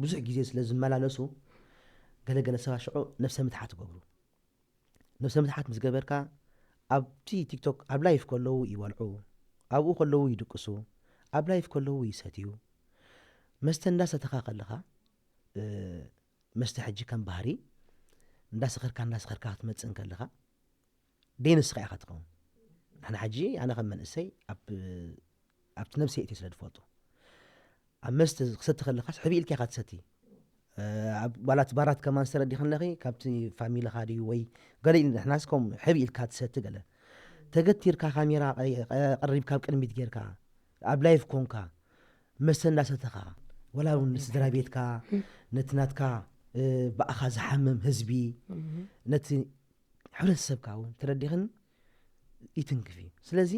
ብዙሕ ግዜ ስለ ዝመላለሱ ገለገለ ሰባት ሽዑ ነፍሰ ምትሓት ገብሩ ነፍሰ ምትሓት ምስ ገበርካ ኣብቲ ቲክቶክ ኣብ ላይፍ ከለዉ ይበልዑ ኣብኡ ከለዉ ይድቅሱ ኣብ ላይፍ ከለዉ ይሰትዩ መስተ እንዳሰተኻ ከለኻ መስተ ሕጂ ከም ባህሪ እንዳሰኸርካ ክትመፅን ከለኻ ደይንስኻ ኢኻ ትኸውን ንሕና ሕጂ ኣነ ከም መንእሰይ ኣብቲ ነብሰይ እትየ ስለ ዝፈልጡ ኣብ መስተ ክሰቲ ከለኻስ ሕቢኢልካ ኢኻ ትሰቲ ባላት ባራት ከማን ዝተረዲኽን ለኺ ካብቲ ፋሚልኻ ድዩ ወይ ገለ ንሕናስ ከም ሕቢኢልካ ትሰቲ ገለ ተገቲርካ ካሜራ ቀሪብካ ኣብ ቅድሚት ጌርካ ኣብ ላይፍ ኮንካ መስተ እንዳሰተኻ ወላ እውን ንስድራ ቤትካ ነቲ ናትካ ባእኻ ዝሓምም ህዝቢ ነቲ ሕብረተሰብካ እውን ተረዲኽን ይትንክፍ እዩ ስለዚ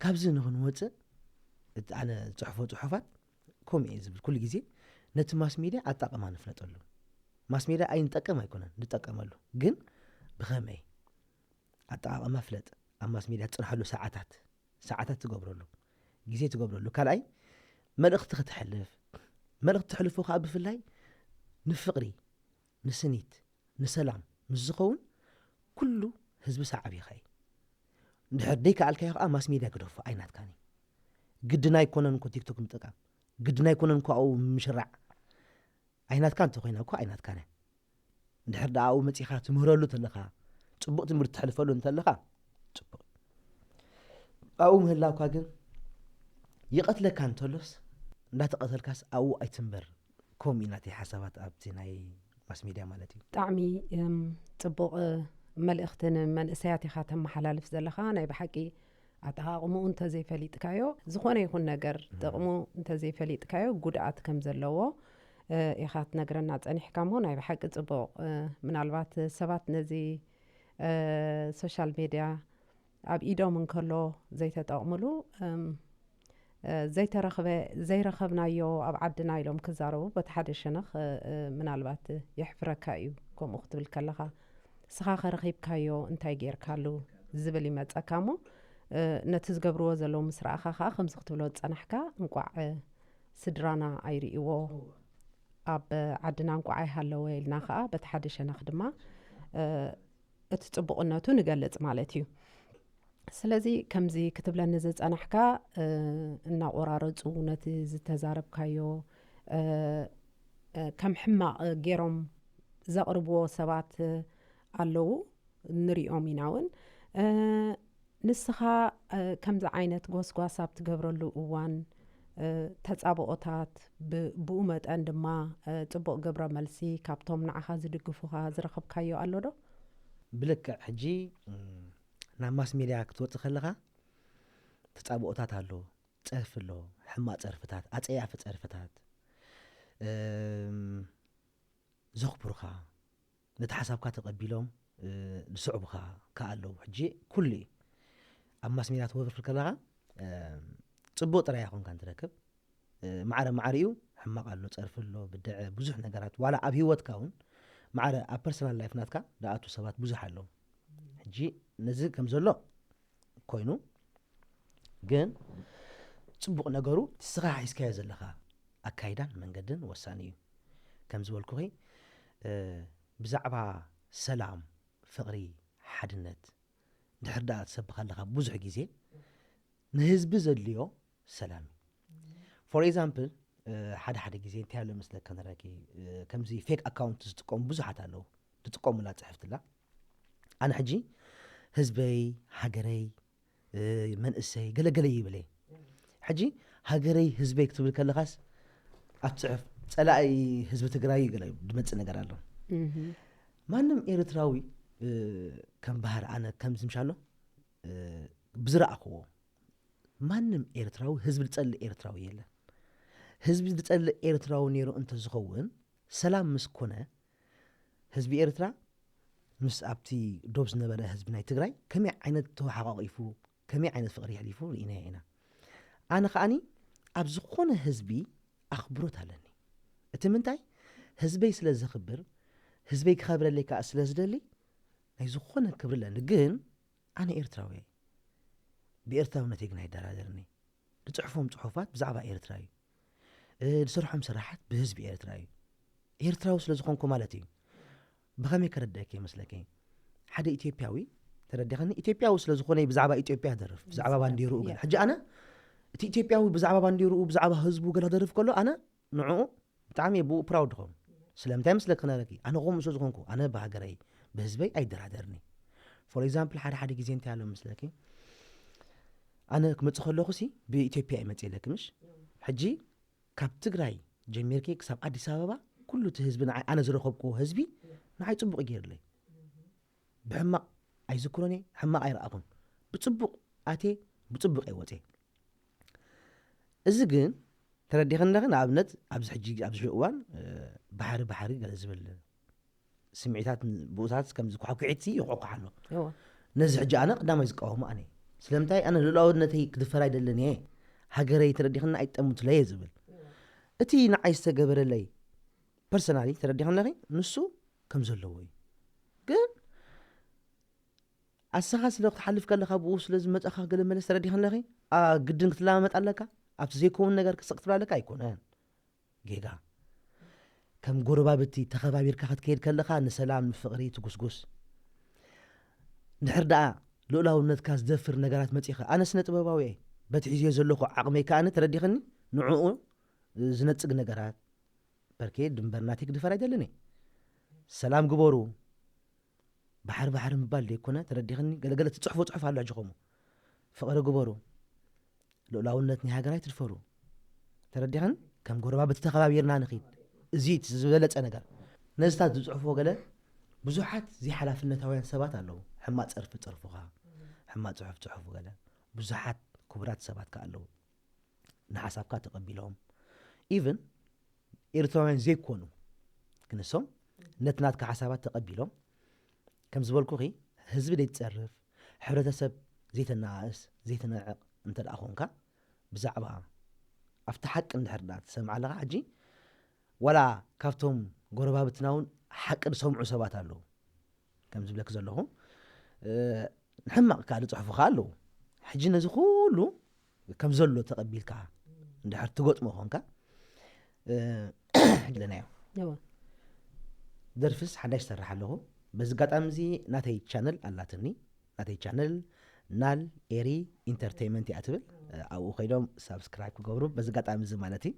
ካብዚ ንኽንወፅእ ኣነ ዝፅሕፎ ፅሑፋት ከምኡ እየ ዝብል ኩሉ ግዜ ነቲ ማስ ሚድያ ኣጠቐማ ንፍለጠሉ ማስ ሚድያ ኣይንጠቀም ኣይኮነን ንጠቀመሉ ግን ብኸመይ ኣጠቃቕማ ፍለጥ ኣብ ማስ ሚድያ ትፅንሐሉ ሰዓታት ትገብረሉ ግዜ ትገብረሉ ካልኣይ መልእኽቲ ክትሕልፍ መልእኽቲ ትሕልፎ ከዓ ብፍላይ ንፍቕሪ ንስኒት ንሰላም ምስ ዝኸውን ኩሉ ህዝቢ ሰዓብ ኢኻ እዩ እንድሕር ደይከኣልካዮ ከዓ ማስ ሚድያ ክደፎ ኣይናትካኒ ግድና ኣይኮነን እኮ ቲክቶክ ምጥቃም ግድና ኣይኮነን እኮ ኣብኡ ምሽራዕ ኣይናትካ እንተኮይና እኮ ኣይናትካነ እንድሕር ደኣ ኣብኡ መፂኻ ትምህረሉ እንተለኻ ፅቡቕ ትምህርቲ ትሕልፈሉ እንተለኻ ፅቡቕ أو مهلاو كاجن يقتل كان تولس لا تقتل كاس أو أي تنبر كوميناتي حسابات أبتناي ماس ميديا مالتي طعمي طبق ملእኽትን መንእሰያት ኢኻ ተመሓላልፍ ዘለኻ ናይ ብሓቂ ኣጠቓቕሙ እንተዘይፈሊጥካዮ ዝኾነ ይኹን ነገር ጥቕሙ እንተዘይፈሊጥካዮ ጉድኣት ከም ዘለዎ ኢኻ ትነግረና ፀኒሕካ እሞ ናይ ብሓቂ ፅቡቕ ምናልባት ሰባት ነዚ ሶሻል ሚድያ ኣብ ኢዶም እንከሎ ዘይተጠቕሙሉ ዘይረኸብናዮ ኣብ ዓድና ኢሎም ክዛረቡ በቲ ሓደ ሸነኽ ምናልባት የሕፍረካ እዩ ከምኡ ክትብል ከለኻ ስኻ ኸረኺብካዮ እንታይ ጌርካሉ ዝብል ይመፀካ እሞ ነቲ ዝገብርዎ ዘለዉ ምስ ረኣኻ ከዓ ከምዚ ክትብሎ ዝፀናሕካ እንቋዕ ስድራና ኣይርእዎ ኣብ ዓድና እንቋዕ ኣይሃለወ ኢልና ከዓ በቲ ሓደ ሸነኽ ድማ እቲ ፅቡቕነቱ ንገልፅ ማለት እዩ ስለዚ ከምዚ ክትብለኒ ዝፀናሕካ እናቆራረፁ ነቲ ዝተዛረብካዮ ከም ሕማቕ ገይሮም ዘቕርብዎ ሰባት ኣለዉ ንሪኦም ኢና እውን ንስኻ ከምዚ ዓይነት ጎስጓሳ ብትገብረሉ እዋን ተፃብኦታት ብኡ መጠን ድማ ፅቡቕ ግብረ መልሲ ካብቶም ንዓኻ ዝድግፉኻ ዝረኸብካዮ ኣሎ ዶ ብልክዕ ሕጂ ናብ ማስ ሚድያ ክትወፅእ ከለኻ ተፃብኦታት ኣሎ ፀርፊ ኣሎ ሕማቕ ፀርፍታት ኣፀያፊ ፀርፍታት ዘኽብሩኻ ነቲ ሓሳብካ ተቐቢሎም ዝስዕቡኻ ከኣለዉ ሕጂ ኩሉ ኣብ ማስ ሚድያ ትወርፍ ከለኻ ፅቡቕ ጥራይ ይኹንካ እንትረክብ ማዕረ ማዕሪኡ ሕማቕ ኣሎ ፀርፊ ኣሎ ብድዕ ብዙሕ ነገራት ዋላ ኣብ ሂወትካ እውን ማዕረ ኣብ ፐርሰናል ላይፍ ናትካ ዳኣቱ ሰባት ብዙሕ ኣለዉ ሕጂ ነዚ ከም ዘሎ ኮይኑ ግን ፅቡቕ ነገሩ ስኻ ሒዝካዮ ዘለኻ ኣካይዳን መንገድን ወሳኒ እዩ ከም ዝበልኩኺ ብዛዕባ ሰላም ፍቕሪ ሓድነት ድሕር ዳኣ ትሰብኽ ኣለኻ ብዙሕ ግዜ ንህዝቢ ዘድልዮ ሰላም ፎር ኤግዛምፕል ሓደ ግዜ እንታይ ኣሎ መስለካ ንረኪ ከምዚ ፌክ ኣካውንት ዝጥቀሙ ብዙሓት ኣለዉ ዝጥቀሙላ ፅሕፍትላ ኣነ ሕጂ ህዝበይ ሃገረይ መንእሰይ ገለገለ ይብለ ሕጂ ሃገረይ ህዝበይ ክትብል ከለኻስ ኣብ ፅሑፍ ፀላኢ ህዝቢ ትግራይ ገለ ድመፅእ ነገር ኣሎ ማንም ኤርትራዊ ከም ባህር ኣነ ከም ዝምሻሎ ብዝረኣኽዎ ማንም ኤርትራዊ ህዝቢ ዝፀልእ ኤርትራዊ የለን ህዝቢ ዝፀልእ ኤርትራዊ ነይሩ እንተዝኸውን ሰላም ምስ ኮነ ህዝቢ ኤርትራ ምስ ኣብቲ ዶብ ዝነበረ ህዝቢ ናይ ትግራይ ከመይ ዓይነት ተሓቋቂፉ ከመይ ዓይነት ፍቕሪ ይሕሊፉ ርኢና ኢና ኣነ ከዓኒ ኣብ ዝኾነ ህዝቢ ኣኽብሮት ኣለኒ እቲ ምንታይ ህዝበይ ስለ ዘኽብር ህዝበይ ክኸብረለይ ከዓ ስለ ዝደሊ ናይ ዝኾነ ክብሪ ኣለኒ ግን ኣነ ኤርትራዊ ብኤርትራውነተይ ግን ኣይደራደርኒ ዝፅሑፎም ፅሑፋት ብዛዕባ ኤርትራ እዩ ዝሰርሖም ስራሓት ብህዝቢ ኤርትራ እዩ ኤርትራዊ ስለ ዝኾንኩ ማለት እዩ ብኸመይ ከረድአከ ይመስለከ ሓደ ኢትዮጵያዊ ተረዲኸኒ ኢትዮጵያዊ ስለ ዝኾነ ብዛዕባ ኢትዮጵያ ደርፍ ብዛዕባ ባንዲሩኡ ገለ ሕጂ ኣነ እቲ ኢትዮጵያዊ ብዛዕባ ባንዲሩኡ ብዛዕባ ህዝቡ ገለ ደርፍ ከሎ ኣነ ንዕኡ ብጣዕሚ ብኡ ፕራውድ ኾም ስለምንታይ መስለክ ክነረኪ ኣነ ኾም ስለ ዝኾንኩ ኣነ ብሃገረይ ብህዝበይ ኣይደራደርኒ ፎር ኤግዛምፕል ሓደ ግዜ እንታይ ኣሎ መስለኪ ኣነ ክመፅእ ከለኹ ሲ ብኢትዮጵያ ይመፅእ የለክምሽ ሕጂ ካብ ትግራይ ጀሚርኪ ክሳብ ኣዲስ ኣበባ ኩሉ እቲ ህዝቢ ኣነ ዝረኸብክዎ ህዝቢ ንዓይ ፅቡቕ ገይርለይ ብሕማቕ ኣይዝክሮን ሕማቕ ኣይረኣኹን ብፅቡቕ ኣቴ ብፅቡቕ ይወፀ እዚ ግን ተረዲኸን ለኸ ንኣብነት ኣብዚ ሕጂ ኣብዚ እዋን ባሕሪ ገለ ዝብል ስምዒታት ብኡታት ከምዚ ኩሓኩዒት ይቆቁሕ ኣሎ ነዚ ሕጂ ኣነ ቅዳማይ ዝቃወሙ ኣነ ስለምንታይ ኣነ ልኡላውነተይ ክድፈር ኣይደለን እየ ሃገረይ ተረዲኸና ኣይጠሙትለየ ዝብል እቲ ንዓይ ዝተገበረለይ ፐርሰናሊ ተረዲኸን ለኸ ንሱ ከም ዘለዎ እዩ ግን ኣስኻ ስለ ክትሓልፍ ከለኻ ብኡ ስለ ዝመፀኻ ገለ መለስ ተረዲኸን ለኸ ግድን ክትለማመጥ ኣለካ ኣብቲ ዘይከውን ነገር ክስቕ ክትብል ኣለካ ኣይኮነን ጌጋ ከም ጎረባብቲ ተኸባቢርካ ክትከይድ ከለኻ ንሰላም ንፍቕሪ ትጉስጉስ ድሕር ደኣ ልኡላውነትካ ዝደፍር ነገራት መፂኻ ኣነ ስነ ጥበባዊ እየ በቲ ሒዝዮ ዘለኹ ዓቕመይ ከኣነ ተረዲኸኒ ንዕኡ ዝነፅግ ነገራት በርኬ ድንበርናተይ ክድፈር ኣይደለን እየ ሰላም ግበሩ ባሕሪ ምባል ደይኮነ ተረዲኸኒ ገለገለ ትፅሕፎ ፅሑፍ ኣሎ ሕጂ ኸሙ ፍቕሪ ግበሩ لولاونت ني هاجراي تدفرو ترديخن كم غربا بتتخبابيرنا نخيد ازيت زبلص ነገር ነዝታት ዝጽሕፎ ገለ ብዙሓት ዚ ሓላፍነታውያን ሰባት ኣለዉ ሕማቅ ጽርፍኻ ሕማቅ ጽሑፍ ገለ ብዙሓት ክቡራት ሰባት ከኣለዉ ንሓሳብካ ተቐቢሎም ኢቭን ኤርትራውያን ዘይኮኑ ክንሶም ነትናትካ ሓሳባት ተቐቢሎም ከም ዝበልኩኺ ህዝቢ ዘይትጸርፍ ሕብረተሰብ ዘይተናእስ ዘይተነዕቕ እንተደኣ ኾንካ ብዛዕባ ኣብቲ ሓቂ እንድሕር ዳ ትሰምዓ ኣለኻ ሕጂ ወላ ካብቶም ጎረባብትና እውን ሓቂ ዝሰምዑ ሰባት ኣለዉ ከም ዝብለክ ዘለኹ ንሕማቕ ካልእ ዝፅሕፉካ ኣለዉ ሕጂ ነዚ ኩሉ ከም ዘሎ ተቐቢልካ እንድሕር ትገጥሞ ኾንካ ለናዮ ደርፍስ ሓዳሽ ሰራሕ ኣለኹ በዚ ጋጣሚ እዚ ናተይ ቻነል ኣላትኒ ናተይ ቻነል ናል ኤሪ ኢንተርቴይንመንት እያ ትብል ኣብኡ ኸይዶም ሳብስክራይብ ክገብሩ በዚ ጋጣሚ እዚ ማለት እዩ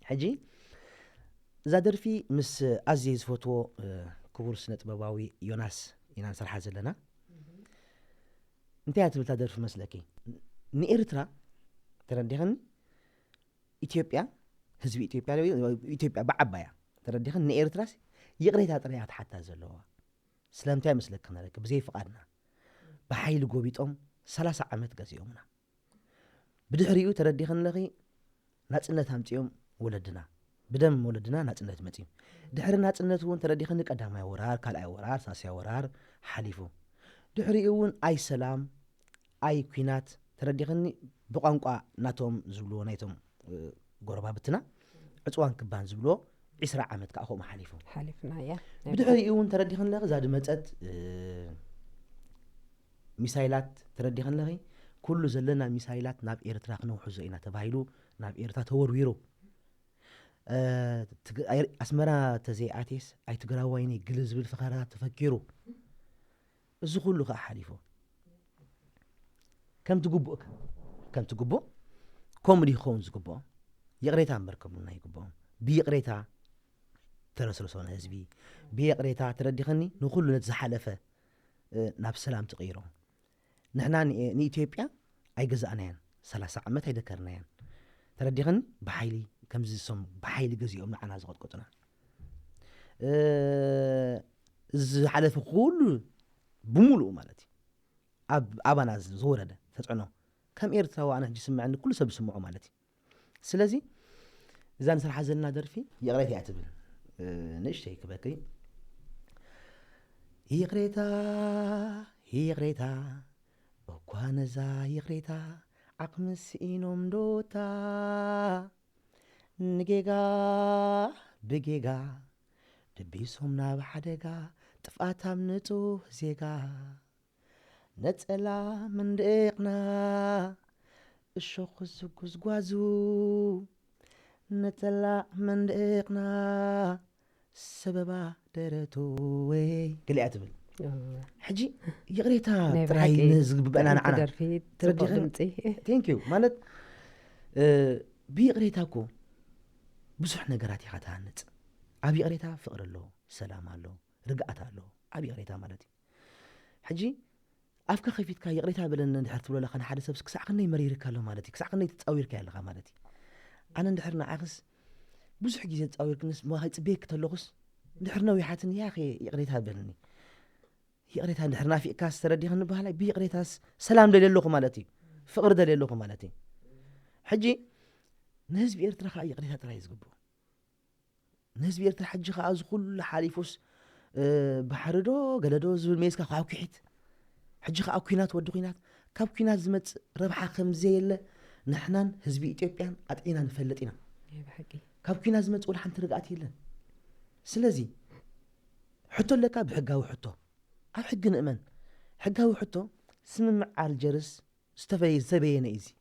ሕጂ እዛ ደርፊ ምስ ኣዝየ ዝፈትዎ ክቡር ስነ ጥበባዊ ዮናስ ኢና ንሰርሓ ዘለና እንታይ እያ ትብል እታ ደርፊ መስለኪ ንኤርትራ ተረዲኸኒ ኢትዮጵያ ህዝቢ ኢትዮጵያ ብዓባያ ተረዲኸኒ ንኤርትራስ ይቕሬታ ጥራያ ትሓታ ዘለዋ ስለምንታይ መስለክ ክንረክብ ብዘይ ፍቓድና ብሓይሊ ጎቢጦም 30 ዓመት ገዚኦምና ብድሕሪኡ ተረዲኸኒ ለኺ ናጽነት ኣምፂኦም ወለድና بدم ولدنا ناتنت متي دحر ناتنت وون ترديخني قداماي ورار كالأي ورار ساسيا ورار حليفو دحري وون اي سلام اي كوينات ترديخني بقانقا ناتوم زبلو نايتوم غربابتنا عصوان كبان زبلو 20 عامت كاخو حليفو حليفنا يا بدحري وون ترديخني زاد مصت ميسايلات ترديخني لغي كل زلنا ميسايلات ناب إيرترا نوحو زينا تبايلو ناب إيرترا توريرو أسمرا تزيعاتيس أي تقراويني قلز بالفخارات تفكروا الزخول لغا حليفو كم تقبو كومري خونز قبو يقريتا مركب لنا يقبو بيقريتا ترسلسون هزبي بيقريتا ترديخني نقول نتزحلفة ناب سلام تغيرو نحنا نيتيوبيا أي قزعنين 30 عمت هيدا كرنين ترديخني بحيلي كم زيسم بحيل جزيهم معنا زغط قطنا على فقول بمولو مالتي أبانا زورة ده تسعنه كم إيرترا وأنا جسم عند كل سب سمعه مالتي سلازي إذا نصير حزلنا درفي يقريت يعتبر نشتي كباكي هي قريتا وكوانا زا يقريتا عقمس إنهم دوتا نجيجا بجيجا دبيسهم ناب حدجا تفقاتها منتو زيجا نتقلا من دقنا الشوق الزقوز قوازو نتقلا من دقنا سببا درتو قلي اعتبل حجي يقريتها تراي نزق بأنا عنا تردي ثانك يو مالت بيقريتاكو ብዙሕ ነገራት ኢኻ ትሃንጽ ኣብ ይቕሬታ ፍቕሪ ኣሎ ሰላም ኣሎ ርግኣት ኣሎ ኣብ ይቕሬታ ማለት እዩ ሕጂ ኣፍካ ኸፊትካ ይቕሬታ በለኒ እንድሕር ትብሎ ለኻ ንሓደ ሰብ ክሳዕ ክንደይ መሪርካ ኣሎ ማለት እዩ ክሳዕ ክንደይ ትፃዊርካ ኣለኻ ማለት እዩ ኣነ እንድሕር ንዓኽስ ብዙሕ ግዜ ትፃዊርክንስ መዋኸይ ፅቤክ ተለኹስ እንድሕር ነዊሓትን ያ ኸ ይቕሬታ በለኒ ይቕሬታ እንድሕር ናፊቕካስ ተረዲኽኒ ባህላይ ብይቕሬታስ ሰላም ደልየ ኣለኹ ማለት እዩ ፍቕሪ ደልየ ኣለኹ ማለት እዩ ሕጂ نهزب إيرترا خا يقريها ترى يزقبو نهزب إيرترا حج خا أز كل حاليفوس بحردو قلدو زول ميسكا خا أوكيحت حج خا أوكينات ودقينات كابكينات زمت ربحة خمزيل نحنان هزب إثيوبيان أدعينا نفلتنا كابكينات زمت ولا حنت رقعت يلا سلازي حطو لك بحقها وحطو أو حق نأمن حقها وحطو سمم على الجرس استفاي زبين إيزي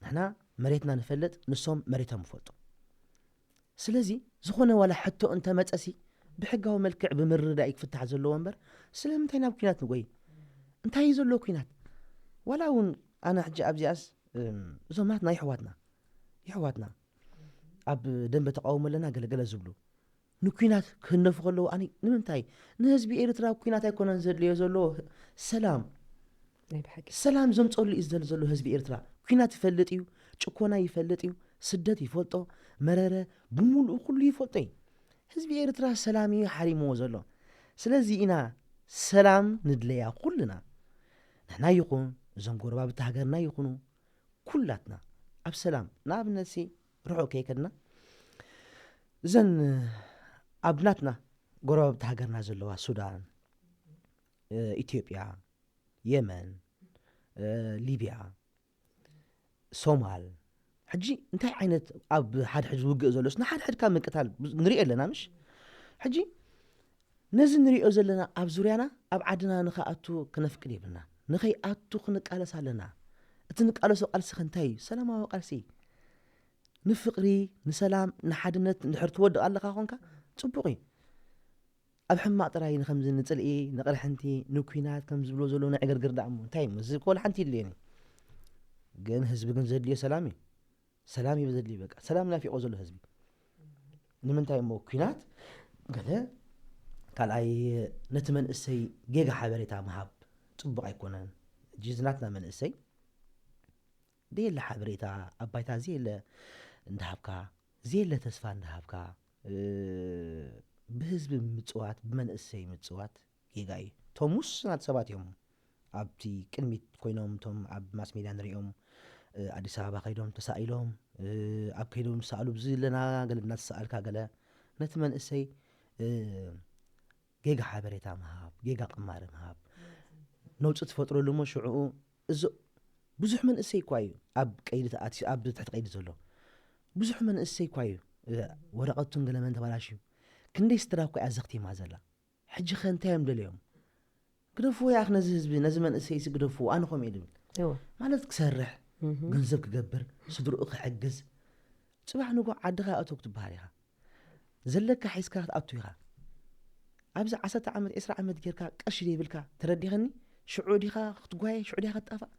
نحنا مريتنا نفلت نصوم مريتها مفوتو سلازي زخونه ولا حتى انت متأسي بحقه ملكع بمر رايك فتح زلو ومبر سلام انت ناب كينات نقوي انت يزلو كينات ولا ون انا حجي ابزياس زوماتنا يحواتنا اب دنب تقاوم لنا قلقله زبلو نكينات كنفخلو اني نمنتاي نهزبي إيرترا كينات يكونن زلو سلام ናይ ብሓቂ ሰላም ዘምፀሉ እዩ ዘሎ ህዝቢ ኤርትራ ኩናት ይፈልጥ እዩ ጭኮና ይፈልጥ እዩ ስደት ይፈልጦ መረረ ብምሉእ ኩሉ ይፈልጦ እዩ ህዝቢ ኤርትራ ሰላም እዩ ሓሪምዎ ዘሎ ስለዚ ኢና ሰላም ንድለያ ኩልና ንሕና ይኹን እዞም ጎረባብቲ ሃገርና ይኹኑ ኩላትና ኣብ ሰላም ንኣብነት ርሑቕ ከይከድና እዘን ኣብናትና ጎረባብቲ ሃገርና ዘለዋ ሱዳን ኢትዮጵያ የመን ሊብያ ሶማል ሕጂ እንታይ ዓይነት ኣብ ሓደ ሕጂ ውግእ ዘሎስ ንሓደ ሕድካ ምቅታል ንሪኦ ኣለና ምሽ ሕጂ ነዚ ንሪኦ ዘለና ኣብ ዙርያና ኣብ ዓድና ንኸኣቱ ክነፍቅድ የብልና ንኸይኣቱ ክንቃለስ ኣለና እቲ ንቃለሶ ቃልሲ እንታይ እዩ ሰላማዊ ቃልሲ ንፍቕሪ ንሰላም ንሓድነት ንድሕር ትወድቕ ኣለኻ ኮንካ ፅቡቕ እዩ ኣብ ሕማቕ ጥራይ ንከምዚ ንፅልኢ ንቕርሕንቲ ንኩናት ከም ዝብሎ ዘሎ ናይ ዕግርግር ዳእሞ እንታይ እዩ እዚ ኮል ሓንቲ ይድልየኒ ግን ህዝቢ ግን ዘድልዮ ሰላም እዩ ሰላም እዩ ዘድልዮ በቃ ሰላም ናፊቆ ዘሎ ህዝቢ ንምንታይ እሞ ኩናት ገለ ካልኣይ ነቲ መንእሰይ ጌጋ ሓበሬታ ምሃብ ፅቡቕ ኣይኮነን ጅዝናትና መንእሰይ ደየለ ሓበሬታ ኣባይታ ዘየለ እንዳሃብካ ዘየለ ተስፋ እንዳሃብካ ብህዝቢ ምፅዋት ብመንእሰይ ምፅዋት ጌጋ እዩ ቶም ውስናት ሰባት እዮም ኣብቲ ቅድሚት ኮይኖም ቶም ኣብ ማስ ሜድያ ንሪኦም ኣዲስ ኣበባ ከይዶም ተሳኢሎም ኣብ ከይዶም ዝሰኣሉ ብዝለና ገለ እናተሰኣልካ ገለ ነቲ መንእሰይ ጌጋ ሓበሬታ ምሃብ ጌጋ ቅማሪ ምሃብ ነውፂ ትፈጥረሉ ሞ ሽዑኡ እዚ ብዙሕ መንእሰይ እኳ እዩ ኣብ ትሕቲ ቀይዲ ዘሎ ብዙሕ መንእሰይ እኳ እዩ ወረቐቱን ገለ መን ተበላሽዩ ክንደይ ስድራ እኳ እያ ዘኽቲማ ዘላ ሕጂ ኸ እንታይ እዮም ደልዮም ግደፍዎ ያኽ ነዚ ህዝቢ ነዚ መንእሰይ ግደፍዎ ኣነ ኸም እየ ድብል ማለት ክሰርሕ ገንዘብ ክገብር ስድርኡ ክሕግዝ ፅባሕ ንጎ ዓድኻ ኣቶ ክትበሃል ኢኻ ዘለካ ሒዝካ ክትኣቱ ኢኻ ኣብዚ 10 ዓመት 20 ዓመት ጌርካ ቀርሺ ዘይብልካ ተረዲኸኒ ሽዑ ዲኻ ክትጓየ ሽዑ ዲኻ ክትጣፋእ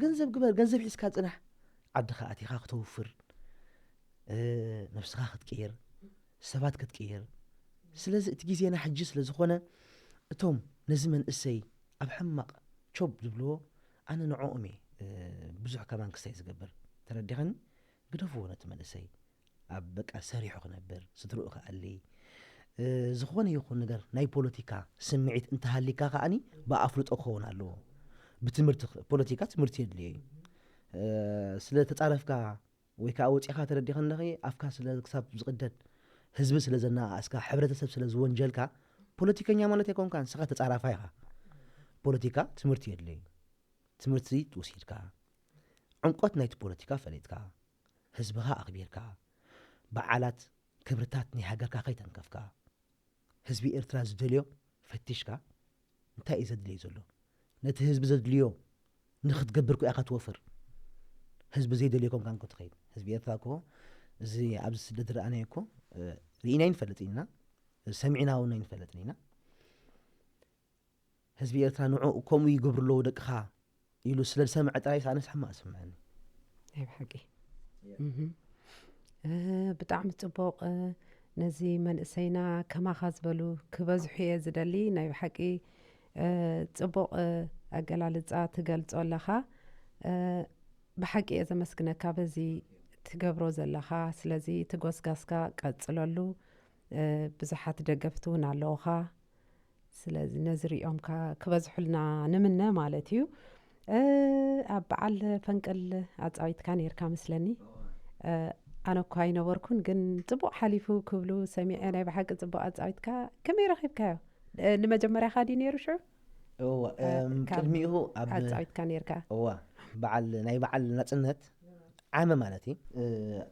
ገንዘብ ግበር ገንዘብ ሒዝካ ፅናሕ ዓድኻ ኣቲኻ ክትውፍር ነፍስኻ ክትቅይር ሰባት ክትቅይር ስለዚ እቲ ግዜና ሕጂ ስለ ዝኾነ እቶም ነዚ መንእሰይ ኣብ ሕማቕ ቾብ ዝብልዎ ኣነ ንዕኦም እየ ብዙሕ ከማን ክሳይ ዝገብር ተረዲኸኒ ግደፍዎ ነቲ መንእሰይ ኣብ በቃ ሰሪሑ ክነብር ስድርኡ ክኣሊ ዝኾነ ይኹን ነገር ናይ ፖለቲካ ስምዒት እንተሃሊካ ከዓኒ ብኣፍልጦ ክኸውን ኣለዎ ብትምህርቲ ፖለቲካ ትምህርቲ የድልዮ እዩ ስለ ተፃረፍካ ወይ ከዓ ወፂኻ ተረዲኸኒ ለኸ ኣፍካ ስለ ክሳብ ዝቕደድ ህዝቢ ስለ ዘናኣስካ ሕብረተሰብ ስለ ዝወንጀልካ ፖለቲከኛ ማለት ኣይኮንካ ንስኻ ተፃራፋ ኢኻ ፖለቲካ ትምህርቲ የድልዮ እዩ ትምህርቲ ትወሲድካ ዕምቆት ናይቲ ፖለቲካ ፈሊጥካ ህዝብኻ ኣኽቢርካ በዓላት ክብርታት ናይ ሃገርካ ከይተንከፍካ ህዝቢ ኤርትራ ዝደልዮ ፈቲሽካ እንታይ እዩ ዘድልዮ ዘሎ ነቲ ህዝቢ ዘድልዮ ንኽትገብር ኩ ኢኻ ትወፍር ህዝቢ ዘይደልዮ ኮንካ እንኮ ትኸይድ ህዝቢ ኤርትራ እኮ እዚ ኣብዚ ስደት ረኣናዮ እኮ ርኢና ይንፈልጥን ኢና ሰሚዕና እውን ይንፈልጥን ኢና ህዝቢ ኤርትራ ንዑ ከምኡ ይገብሩ ኣለዉ ደቅኻ ኢሉ ስለ ዝሰምዐ ጥራይ ኣነስ ሕማቕ ዝስምዐኒ ናይ ብሓቂ ብጣዕሚ ፅቡቕ ነዚ መንእሰይና ከማኻ ዝበሉ ክበዝሑ እየ ዝደሊ ናይ ብሓቂ ፅቡቕ ኣገላልፃ ትገልፆ ኣለኻ ብሓቂ እየ ዘመስግነካ በዚ ትገብሮ ዘለኻ ስለዚ ትጎስጋስካ ቀፅለሉ ብዙሓት ደገፍቲ እውን ኣለውኻ ስለዚ ነዚ ሪኦምካ ክበዝሑልና ንምነ ማለት እዩ ኣብ በዓል ፈንቅል ኣፃዊትካ ነርካ ምስለኒ ኣነ እኳ ኣይነበርኩን ግን ፅቡቕ ሓሊፉ ክብሉ ሰሚዐ ናይ ብሓቂ ፅቡቕ ኣፃዊትካ ከመይ ረኺብካዮ ንመጀመርያ ኻ ዲ ነይሩ ሽዑ ቅድሚኡ ኣፃዊትካ ነርካ እዋ በዓል ናይ በዓል ናፅነት ዓመ ማለት እዩ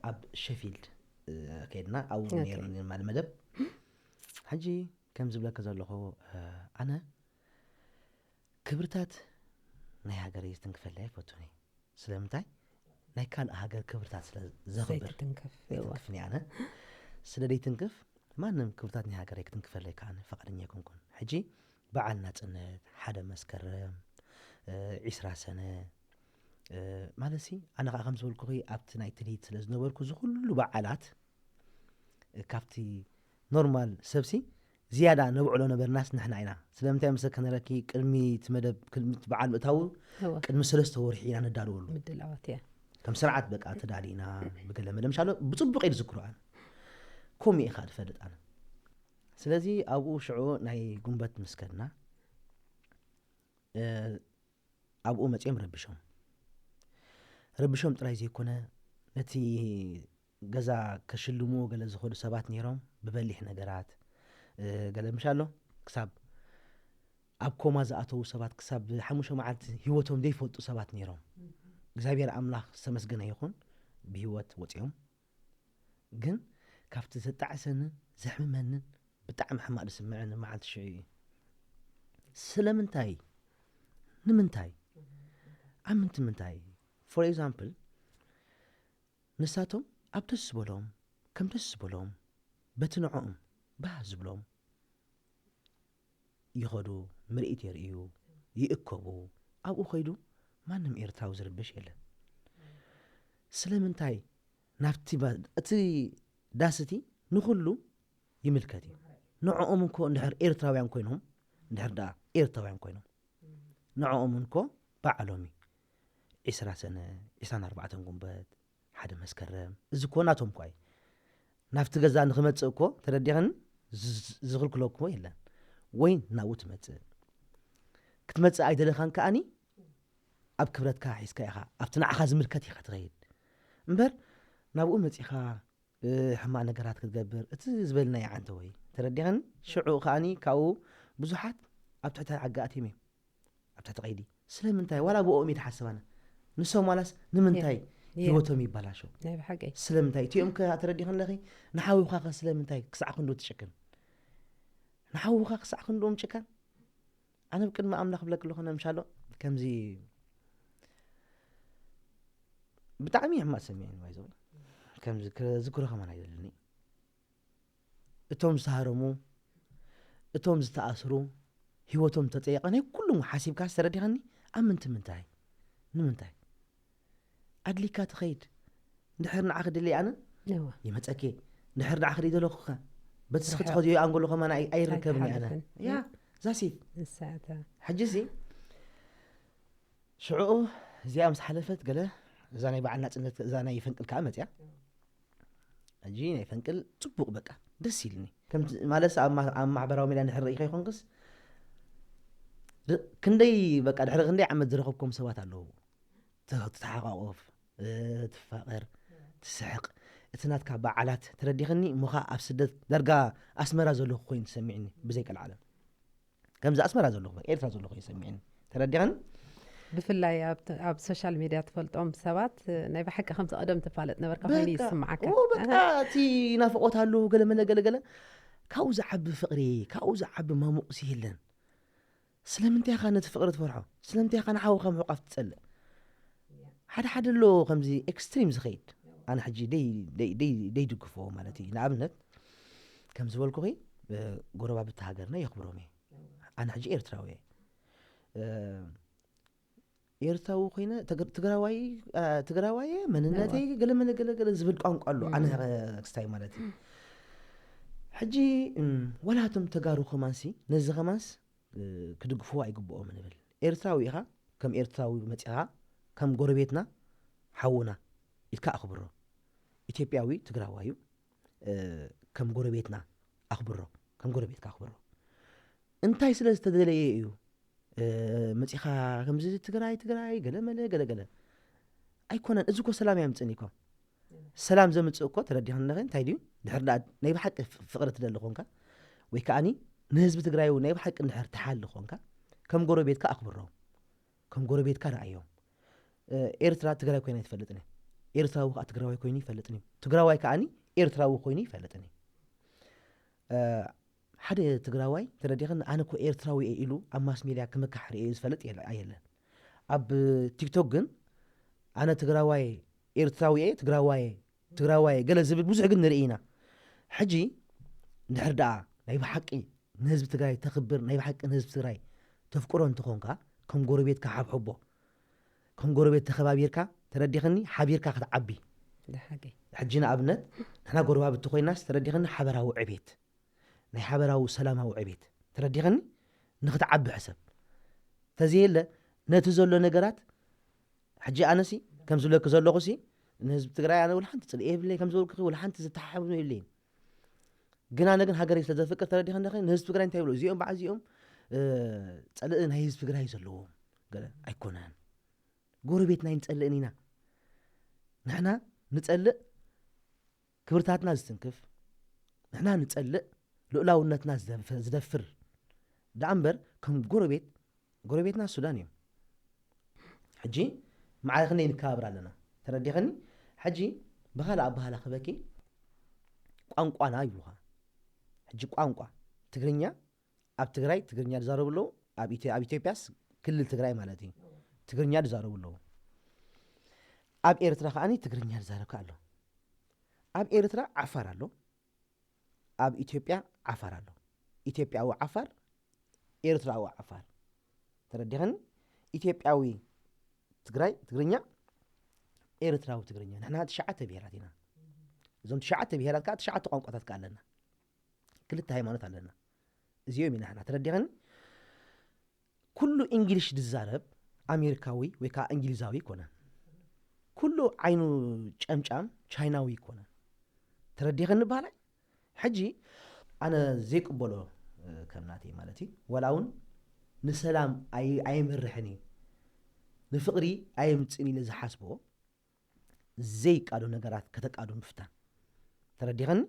ኣብ ሸፊልድ ከይድና ኣብኡ ነይሩ ማለት መደብ ሕጂ ከም ዝብለካ ዘለኹ ኣነ ክብርታት ናይ ሃገር ዝትንክፈለ ኣይፈቱኒ ስለምንታይ ናይ ካልእ ሃገር ክብርታት ስለ ዘኽብር ይትንክፍኒ ኣነ ስለ ደይትንክፍ ማንም ክብርታት ናይ ሃገር ክትንክፈለይ ከኣነ ፈቃደኛ ይኮንኩን ሕጂ በዓል ናፅነት ሓደ መስከረም 20 ሰነ ማለት ኣነ ከዓ ከም ዝበልኩ ኣብቲ ናይ ትልሂት ስለ ዝነበርኩ ዝኩሉ በዓላት ካብቲ ኖርማል ሰብሲ زيادة نبعلو نبر ناس نحن عنا سلامتي مسك نركي كلمي تمدب كلمة بعد متاو كلمة سلسة ورحينا ندارولو مدل أوتيا كم سرعة بقى تدارينا بقول مش عارف بتصبق يذكروا أنا كومي خاد فدت أنا سلازي أبو شعو ناي قنبت مسكنا أبو متيم ربشهم ترى زي كنا نتي جزا كشلمو قال زخور سبات نيرهم ببلح نجارات قال مشالو كسب أبكو ما زاتو سبات كسب حموشو معت هيوتهم دي فوتو سبات نيرهم እግዚአብሔር አምላኽ ዝተመስገነ ይኹን ብህይወት ወፂኦም ግን ካብቲ ዘጣዕሰንን ዘሕምመንን ብጣዕሚ ሕማቕ ዝስምዐኒ መዓልቲ ሽዑ እዩ ስለምንታይ ንምንታይ ኣብ ምንታይ ፎር ኤግዛምፕል ንሳቶም ኣብ ደስ ዝበሎም ከም ደስ ዝበሎም በቲ ንዕኦም ባህ ዝብሎም ይኸዱ ምርኢት የርእዩ ይእከቡ ኣብኡ ኸይዱ ማንም ኤርትራዊ ዝርብሽ የለን ስለምንታይ ናብቲ እቲ ዳስቲ ንኹሉ ይምልከት እዩ ንዕኦም እንኮ እንድሕር ኤርትራውያን ኮይኖም እንድሕር ዳ ኤርትራውያን ኮይኖም ንዕኦም እንኮ በዓሎም 20 ሰነ 24 ጉንበት ሓደ መስከረም እዚ ኮ ናቶም ኳይ ናብቲ ገዛ ንኽመጽእ እኮ ተረዲኸን ዝኽልክለኩ የለን ወይ ናብኡ ትመጽእ ክትመጽእ ኣይደለኻን ከኣኒ ኣብ ክብረትካ ሒዝካ ኢኻ ኣብቲ ንዓኻ ዝምልከት ኢኻ ትኸይድ እምበር ናብኡ መጺኻ ሕማቕ ነገራት ክትገብር እቲ ዝበልናዮ ዓንተ ወይ ተረዲኸን ሽዑ ከኣኒ ካብኡ ብዙሓት ኣብ ትሕቲ ዓጋእትዮም እዮም ኣብ ትሕቲ ቀይዲ ስለምንታይ ዋላ ብኦም እዩ ተሓስባና ንሶም ዋላስ ንምንታይ ህይወቶም ይባላሾ ስለምንታይ እቲኦም ተረዲኸን ለኺ ንሓዊኻ ኸ ስለምንታይ ክሳዕ ክንዶ ትጭክን ንሓዊኻ ክሳዕ ክንዶም ጭካን ኣነ ብቅድሚ ኣምላኽ ብለክ ኣለኹ ምሻሎ ከምዚ ብጣዕሚ ሕማቕ ሰሚዕኒ ባይዞ ከምዚ ክዝክሮ ከማን ኣይደለኒ እቶም ዝሃረሙ እቶም ዝተኣስሩ ህይወቶም ተፀየቐ ናይ ኩሉም ሓሲብካ ተረዲኸኒ ኣብ ምንታይ ንምንታይ ኣድሊካ ትኸይድ እንድሕር ንዓኽ ድልይ ኣነ ይመፀኬ እንድሕር ንዓኽ ድደለኹኻ በቲ ክትኸድዮ ኣንጎሎ ከማን ኣይርከብኒ ኣነ ያ ዛሲት ሕጂሲ ሽዑ እዚኣ ምስ ሓለፈት ገለ እዛ ናይ በዓል ናጽነት እዛ ናይ ፈንቅል ከዓ መጽያ እጂ ናይ ፈንቅል ጽቡቕ በቃ ደስ ይልኒ ከም ማለት ኣብ ማሕበራዊ ሚድያ ንሕር ኢኸ ይኾንክስ ክንደይ በቃ ድሕሪ ክንደይ ዓመት ዝረኸብኩም ሰባት ኣለዉ ትተሓቋቆፍ ትፋቐር ትስሕቕ እቲ ናትካ በዓላት ተረዲኸኒ እሞኻ ኣብ ስደት ዳርጋ ኣስመራ ዘለኹ ኮይኑ ትሰሚዕኒ ብዘይከል ዓለም ከምዚ ኣስመራ ዘለኹ ኤርትራ ዘለኹ ይሰሚዕኒ ተረዲኸኒ ብፍላይ ኣብ ሶሻል ሚድያ ትፈልጦም ሰባት ናይ ብሓቂ ከምቲ ቀደም ትፋለጥ ነበርካ ኮይኑ ይስምዓካ በቃ እቲ ናፍቆት ኣሉ ገለገለ ካብኡ ዝዓቢ ፍቕሪ ካብኡ ዝዓቢ ማሙቕሲ የለን ስለምንታይ ኻ ነቲ ፍቕሪ ትፈርሖ ስለምንታይ ኻ ንሓውኻ ምሕቋፍ ትጸልእ ሓደ ኣሎ ከምዚ ኤክስትሪም ዝኸይድ ኣነ ሕጂ ደይድግፎ ማለት እዩ ንኣብነት ከም ዝበልኩ ጎረባብቲ ሃገርና የኽብሮም እየ ኣነ ሕጂ ኤርትራዊ ኤርትራዊ ኮይነ ትግራዋይ መንነተይ ገለገለ ዝብል ቋንቋ ኣሎ ኣነ ክስታይ ማለት እዩ ሕጂ ወላቶም ተጋሩ ኸማንሲ ነዚ ኸማንስ ክድግፍዎ ኣይግብኦም ንብል ኤርትራዊ ኢኻ ከም ኤርትራዊ መጺኻ ከም ጎረቤትና ሓውና ኢልካ ኣኽብሮ ኢትዮጵያዊ ትግራዋዩ ከም ጎረቤትና ኣኽብሮ ከም ጎረቤትካ ኣኽብሮ እንታይ ስለ ዝተደለየ እዩ መጺኻ ከምዚ ትግራይ ገለገለ ኣይኮነን እዚ ኮ ሰላም ያምጽእኒ እኮ ሰላም ዘምጽእ እኮ ተረዲኸን ነኸ እንታይ ድዩ ድሕር ናይ ብሓቂ ፍቕሪ ትደሊ ኾንካ ወይ ከዓኒ ንህዝቢ ትግራይ ናይ ብሓቂ እንድሕር ተሓሊ ኾንካ ከም ጎረቤትካ ኣኽብሮም ከም ጎረቤትካ ረኣዮም ኤርትራ ትግራይ ኮይና ይትፈልጥኒ ኤርትራዊ ከዓ ትግራዋይ ኮይኑ ይፈልጥኒ ትግራዋይ ከዓኒ ኤርትራዊ ኮይኑ ይፈልጥኒ ሓደ ትግራዋይ ተረዲኸን ኣነ ኮ ኤርትራዊ ኢሉ ኣብ ማስ ሚድያ ክመካሕር እዩ ዝፈልጥ ኣየለን ኣብ ቲክቶክ ግን ኣነ ትግራዋይ ኤርትራዊ ትግራዋይ ገለ ዝብል ብዙሕ ግን ንርኢና ሕጂ እንድሕር ደኣ ናይ ብሓቂ ንህዝቢ ትግራይ ተኽብር ናይ ብሓቂ ንህዝቢ ትግራይ ተፍቅሮ እንትኾንካ ከም ጎረቤትካ ሓብሕቦ ከም ጎረቤት ተኸባቢርካ ተረዲኸኒ ሓቢርካ ክትዓቢ ሕጂ ንኣብነት ንሕና ጎረባብቲ ኮይናስ ተረዲኸኒ ሓበራዊ ዕቤት ናይ ሓበራዊ ሰላማዊ ዕቤት ተረዲኸኒ ንኽትዓቢ ሕሰብ ተዘየለ ነቲ ዘሎ ነገራት ሕጂ ኣነሲ ከም ዝብለክ ዘለኹሲ ንህዝቢ ትግራይ ኣነ ወላ ሓንቲ ፅልእ የብለይ ከም ዝበልኩ ወላ ሓንቲ ዝተሓሓብ የብለይን ግን ኣነ ግን ሃገረይ ስለ ዘፍቅር ተረዲኸኒ ንህዝቢ ትግራይ እንታይ ይብሉ እዚኦም በዓ እዚኦም ፀልእ ናይ ህዝቢ ትግራይ ዘለዎም ገለ ኣይኮነን ጎረቤትና ይንፀልእን ኢና ንሕና ንፀልእ ክብርታትና ዝትንክፍ ንሕና ንፀልእ ልኡላውነትና ዝደፍር ዳኣ እምበር ከም ጎረቤትና ሱዳን እዮም ሕጂ መዓይ ክንደይ ንከባብር ኣለና ተረዲኸኒ ሕጂ ብኻልእ ኣባህላ ክበኪ ቋንቋና ይብሉኻ ሕጂ ቋንቋ ትግርኛ ኣብ ትግራይ ትግርኛ ዝዛረቡ ኣለዉ ኣብ ኢትዮጵያስ ክልል ትግራይ ማለት እዩ ትግርኛ ዝዛረቡ ኣለዉ ኣብ ኤርትራ ከዓኒ ትግርኛ ዝዛረብካ ኣሎ ኣብ ኤርትራ ዓፋር ኣሎ ኣብ ኢትዮጵያ ዓፋር ኣሎ ኢትዮጵያዊ ዓፋር ኤርትራዊ ዓፋር ተረዲኸኒ ኢትዮጵያዊ ትግራይ ትግርኛ ኤርትራዊ ትግርኛ ንሕና 9 ብሄራት ኢና እዞም 9 ብሄራት ከዓ 9 ቋንቋታት ከዓ ኣለና ክልተ ሃይማኖት ኣለና እዚኦም ኢና ንሕና ተረዲኸኒ ኩሉ እንግሊሽ ዝዛረብ ኣሜሪካዊ ወይ ከዓ እንግሊዛዊ ይኮነን ኩሉ ዓይኑ ጨምጫም ቻይናዊ ይኮነን ተረዲኸኒ ባህላይ ሕጂ ኣነ ዘይቅበሎ ከም ናተይ ማለት እዩ ወላ እውን ንሰላም ኣይምርሕን እዩ ንፍቕሪ ኣይምፅን ኢለ ዝሓስቦ ዘይቃዶ ነገራት ከተቃዶ ምፍታን ተረዲኸኒ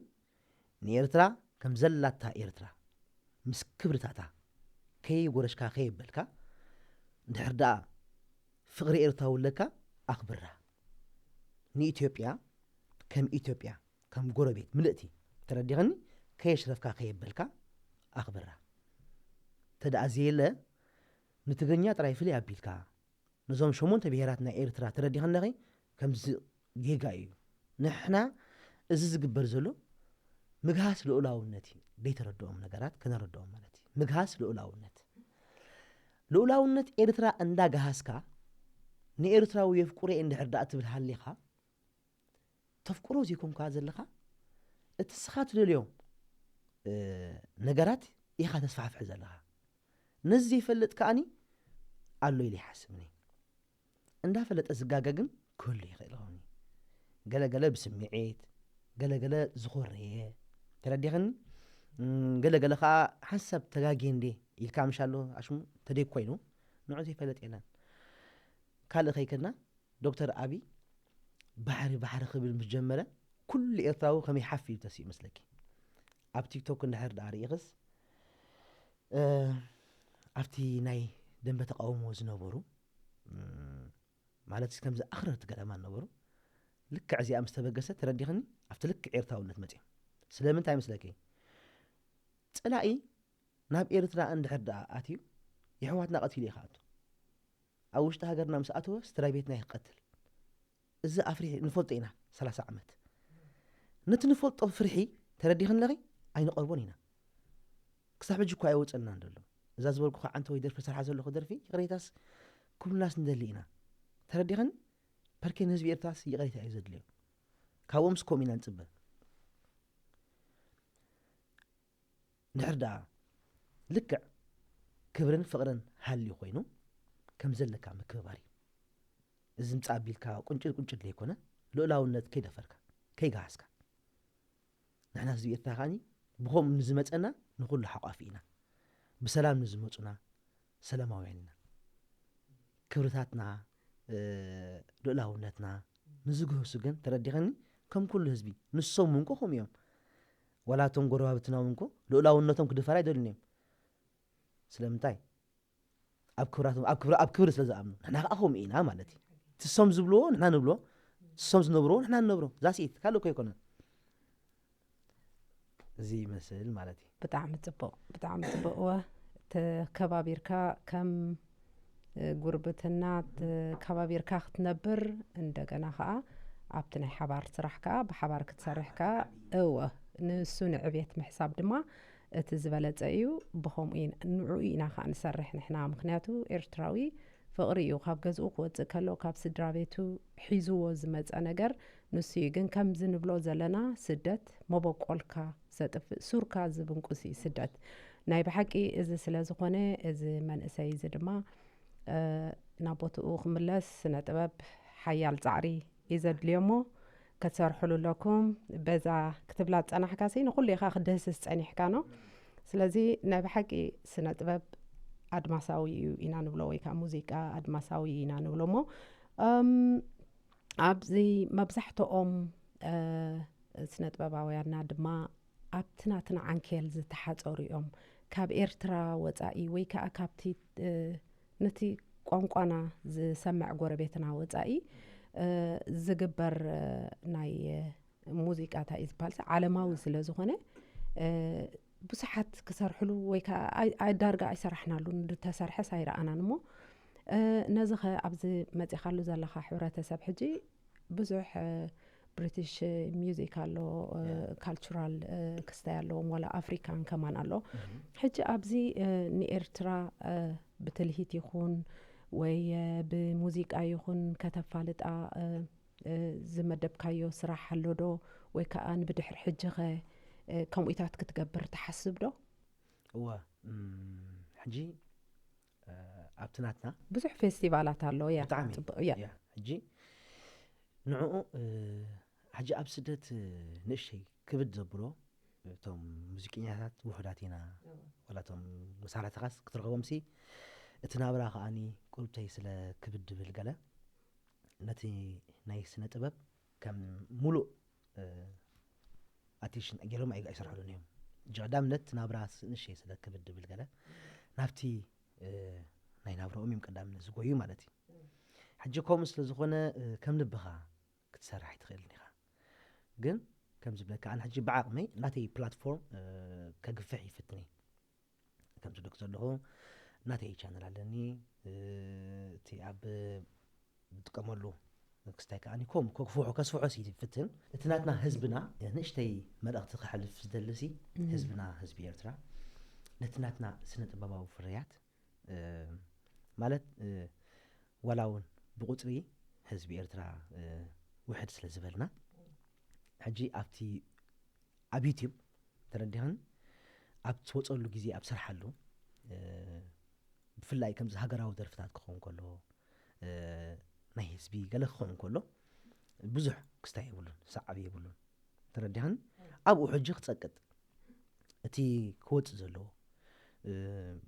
ንኤርትራ ከም ዘላታ ኤርትራ ምስ ክብርታታ ከይጎረሽካ ከይበልካ እንድሕር ደኣ ፍቕሪ ኤርትራ ውለካ ኣኽብራ ንኢትዮጵያ ከም ጎረቤት ምልእቲ ተረዲኸኒ ከየሽረፍካ ከየበልካ ኣኽብራ ተደኣ ዘየለ ንትግርኛ ጥራይ ፍልይ ኣቢልካ ነዞም 8 ብሄራት ናይ ኤርትራ ተረዲኸኒ ከምዚ ጌጋ እዩ ንሕና እዚ ዝግበር ዘሎ ምግሃስ ልኡላውነት እዩ ዘይተረድኦም ነገራት ከነረድኦም ማለት እዩ ምግሃስ ልኡላውነት ኤርትራ እንዳጋሃስካ ንኤርትራዊ የፍቁረ እንድሕር ደኣ ትብል ሃሊኻ ተፍቁሮ ዘይኮንካ ዘለኻ እቲ ስኻ ትደልዮም ነገራት ኢኻ ተስፋሕፍሕ ዘለኻ ነዚ ዘይፈልጥ ከኣኒ ኣሎ ኢለ ይሓስብኒ እንዳፈለጠ ዝጋገግን ክህሉ ይኽእል ኸውኒ ገለገለ ብስምዒት ገለገለ ዝኮረየ ተረዲኸኒ ገለገለ ከዓ ሓሳብ ተጋጊ እንዴ ኢልካ ምሻሎ ኣሽሙ ተደይ ኮይኑ ንዑ ዘይፈለጥ የለን ካልእ ኸይከድና ዶክተር ኣብይ ባሕሪ ክብል ምስ ጀመረ ኩሉ ኤርትራዊ ከመይ ሓፊ ተሲኡ መስለኪ ኣብ ቲክቶክ እንድሕር ዳኣ ርኢኽስ ኣብቲ ናይ ደንበ ተቃውሞ ዝነበሩ ማለት ከምዚ ኣኽረርቲ ገለማ ነበሩ ልክዕ እዚኣ ምስ ተበገሰት ተረዲኸኒ ኣብቲ ልክዕ ኤርትራውነት መፅዮም ስለምንታይ መስለኪ ፀላኢ ናብ ኤርትራ እንድሕር ደኣ ኣትዩ የሕዋትና ቀቲሉ ኢኻ ኣቱ ኣብ ውሽጢ ሃገርና ምስ ኣተወ ስድራ ቤትና ይቅትል እዚ ኣፍሪሒ ንፈልጦ ኢና 30 ዓመት ነቲ ንፈልጦ ፍርሒ ተረዲኸኒ ኣይንቐርቦን ኢና ክሳብ ሕጂ እኳ ኣይወፀልና እንደሎ እዛ ዝበልኩ ዓንተ ወይ ደርፊ ስራሕ ዘለኹ ደርፊ ይቕሬታስ ኩልናስ እንደሊ ኢና ተረዲኸኒ በርኬ ንህዝቢ ኤርትራስ ይቕሬታ እዩ ዘድልዮ ካብኦም ስኮም ኢና ንፅበ ንድሕር ደኣ ልክዕ ክብርን ፍቕርን ሃልዩ ኮይኑ ከም ዘለካ ምክብባር እዩ እዚ ምፃ ኣቢልካ ቁንጭል ዘይኮነ ልኡላውነት ከይደፈርካ ከይጋሃስካ ንሕና ህዝቢ ኤርትራ ከዓኒ ብኸም ንዝመፀና ንኩሉ ሓቋፊ ኢና ብሰላም ንዝመፁና ሰላማውያን ኢና ክብርታትና ልኡላውነትና ንዝግህሱ ግን ተረዲኸኒ ከም ኩሉ ህዝቢ ንሶም እንኮ ኸም እዮም ወላቶም ጎረባብትና እንኮ ልኡላውነቶም ክድፈራ ኣይደልን እዮም ስለምንታይ ኣብ ክብሪ ስለ ዝኣምኑ ንሕና ከዓ ኸም ኢና ማለት እዩ ትሶም ዝብልዎ ንሕና ንብሎ ትሶም ዝነብርዎ ንሕና ንነብሮ ዛሲኢት ካልእ ኮ ኣይኮነን እዚ ይመስል ማለት እዩ ብጣዕሚ ፅቡቅ ወ ተከባቢርካ ከም ጉርብትና ከባቢርካ ክትነብር እንደገና ከዓ ኣብቲ ናይ ሓባር ስራሕ ከዓ ብሓባር ክትሰርሕ ከዓ እወ ንሱ ንዕብየት ምሕሳብ ድማ እቲ ዝበለፀ እዩ ብኸምኡ ንዑ ኢና ከዓ ንሰርሕ ንሕና ምክንያቱ ኤርትራዊ ፍቕሪ እዩ ካብ ገዝኡ ክወፅእ ከሎ ካብ ስድራ ቤቱ ሒዝዎ ዝመፀ ነገር ንሱ ግን ከም ዝንብሎ ዘለና ስደት መበቆልካ ዘጥፍእ ሱርካ ዝብንቁስ ስደት ናይ ብሓቂ እዚ ስለ ዝኾነ እዚ መንእሰይ እዚ ድማ ናብ ቦትኡ ክምለስ ስነ ጥበብ ሓያል ፃዕሪ ይዘድልዮሞ ከተሰርሕሉ ኣለኩም በዛ ክትብላ ፀናሕካ ሲ ንኩሉ ኢኻ ክድህስስ ፀኒሕካ ነው ስለዚ ናይ ብሓቂ ስነ ጥበብ ኣድማሳዊ እዩ ኢና ንብሎ ወይ ከዓ ሙዚቃ ኣድማሳዊ ኢና ንብሎ ሞ ኣብዚ መብዛሕትኦም ስነ ጥበባውያንና ድማ ኣብቲ ናትና ዓንኬል ዝተሓፀሩ እዮም ካብ ኤርትራ ወፃኢ ወይ ከዓ ካብቲ ነቲ ቋንቋና ዝሰምዕ ጎረቤትና ወፃኢ ዝግበር ናይ ሙዚቃታ እዩ ዝበሃል ዓለማዊ ስለ ዝኾነ ብዙሓት ክሰርሕሉ ወይ ከዓ ዳርጋ ኣይሰራሕናሉ እንድተሰርሐስ ኣይረኣናን እሞ ነዚ ኸ ኣብዚ መፂኻሉ ዘለኻ ሕብረተሰብ ሕጂ ብዙሕ ብሪቲሽ ሚውዚክ ኣሎ ካልቸራል ክስታይ ኣለዎም ዋላ ኣፍሪካን ከማን ኣሎ ሕጂ ኣብዚ ንኤርትራ ብትልሂት ይኹን ወይ ብሙዚቃ ይኹን ከተፋልጣ ዝመደብካዮ ስራሕ ኣሎ ዶ ወይ ከዓ ንብድሕሪ ሕጂ ኸ ከምኡታት ክትገብር ተሓስብ ዶ እዋ ሕጂ ኣብቲ ናትና ብዙሕ ፌስቲቫላት ኣሎ ያ ሕጂ ንዕኡ ሕጂ ኣብ ስደት ንእሽተይ ክብድ ዘብሎ እቶም ሙዚቀኛታት ውሕዳት ኢና ወላ እቶም መሳርሕትኻስ ክትረኸቦም ሲ እቲ ናብራ ከዓኒ ቁልብተይ ስለ ክብድ ድብል ገለ ነቲ ናይ ስነ ጥበብ ከም ሙሉእ ኣቴንሽን ገይሮም ኣይሰርሕሉን እዮም ቀዳምነት ናብራ ንእሽተይ ስለ ክብድ ድብል ገለ ናብቲ ናይ ናብራኦም እዮም ቀዳምነት ዝጎዩ ማለት እዩ ሕጂ ከምኡ ስለ ዝኾነ ከም ልብኻ ክትሰርሕ ይትኽእል ኒኻ ግን ከም ዝብለካ ኣነ ሕጂ ብዓቕመይ ናተይ ፕላትፎርም ከግፍሕ ይፍትኒ ከም ዝብለክ ዘለኹ ናተይ ቻነል ኣለኒ እቲ ኣብ ዝጥቀመሉ ክስታይ ከዓኒ ከምኡ ከስፍሖ ሲ ይፍትን እቲ ናትና ህዝብና ንእሽተይ መልእኽቲ ክሕልፍ ዝደልሲ ህዝብና ህዝቢ ኤርትራ ነቲ ናትና ስነ ጥበባዊ ፍርያት ማለት ዋላ እውን ብቁፅሪ ህዝቢ ኤርትራ ውሕድ ስለ ዝበልና ሕጂ ኣብቲ ኣብ ዩቲዩብ ተረዲኽን ኣብ ትወፀሉ ግዜ ኣብ ስርሓሉ ብፍላይ ከምዚ ሃገራዊ ደርፍታት ክኸውን ከሎ ናይ ህዝቢ ገለ ክኸውን ከሎ ብዙሕ ክስታይ የብሉን ሰዓብ የብሉን ተረዲኽን ኣብኡ ሕጂ ክፀቅጥ እቲ ክወፅእ ዘለዎ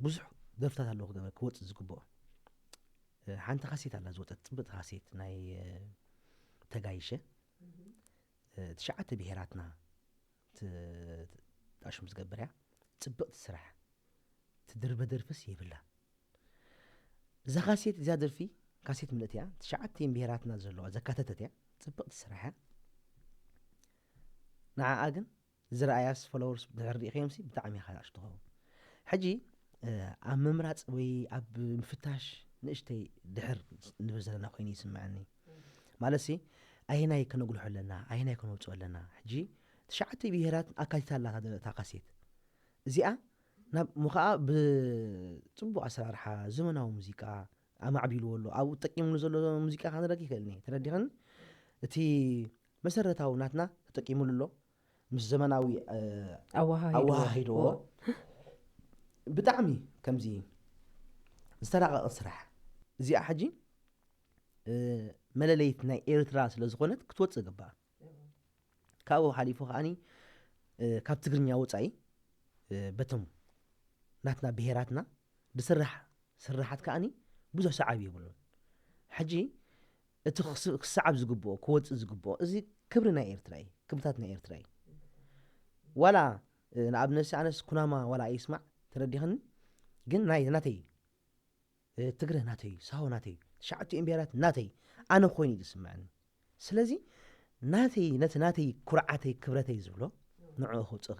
ብዙሕ ደርፍታት ኣለዎ ክወፅእ ዝግብኦ ሓንቲ ካሴት ኣላ ዝወፀት ፅብቕቲ ካሴት ናይ ተጋይሸ 9 ብሄራትና ጣሽም ዝገብር እያ ፅብቕቲ ስራሕ ትድርበ ደርፍስ የብላ እዛ ካሴት እዚኣ ደርፊ ካሴት ምልእት እያ 9 ብሄራትና ዘለዋ ዘካተተት እያ ፅብቕቲ ስራሕ እያ ንዓኣ ግን ዝረኣያስ ፎሎወርስ ድሕር ሪኢኸዮም ሲ ብጣዕሚ ኢኻ ዝኣሽትኸውን ሕጂ ኣብ ምምራፅ ወይ ኣብ ምፍታሽ ንእሽተይ ድሕር ንብል ዘለና ኮይኑ ይስምዐኒ ማለት ሲ ኣይናይ ከነጉልሖ ኣለና ኣይናይ ከነውፅኦ ኣለና ሕጂ 9 ብሄራት ኣካቲታ ኣላ እታ ካሴት እዚኣ ናብ ሙኸዓ ብፅቡቅ ኣሰራርሓ ዘመናዊ ሙዚቃ ኣማዕቢልዎ ኣሎ ኣብኡ ተጠቂሙሉ ዘሎ ሙዚቃ ክንረኪ ይኽእልኒ ተረዲኽን እቲ መሰረታዊ ናትና ተጠቂሙሉ ኣሎ ምስ ዘመናዊ ኣዋሃሂድዎ ብጣዕሚ ከምዚ ዝተራቐቐ ስራሕ እዚኣ ሕጂ መለለይት ናይ ኤርትራ ስለ ዝኾነት ክትወፅእ ግባእ ካብኡ ሓሊፉ ከዓኒ ካብ ትግርኛ ወፃኢ በቶም ናትና ብሄራትና ብስራሕ ስራሓት ከዓኒ ብዙሕ ሰዓብ የብሉን ሕጂ እቲ ክሰዓብ ዝግብኦ ክወፅእ ዝግብኦ እዚ ክብሪ ናይ ኤርትራ እዩ ክብርታት ናይ ኤርትራ እዩ ዋላ ንኣብነት ኣነስ ኩናማ ዋላ ኣይስማዕ ተረዲኽኒ ግን ናተይ ትግረ ናተይ ሳሆ ናተይ 9 ብሄራት ናተይ ኣነ ኮይኑ ዝስምዐኒ ስለዚ ናተይ ነቲ ናተይ ኩርዓተይ ክብረተይ ዝብሎ ንዕኡ ክውፅእ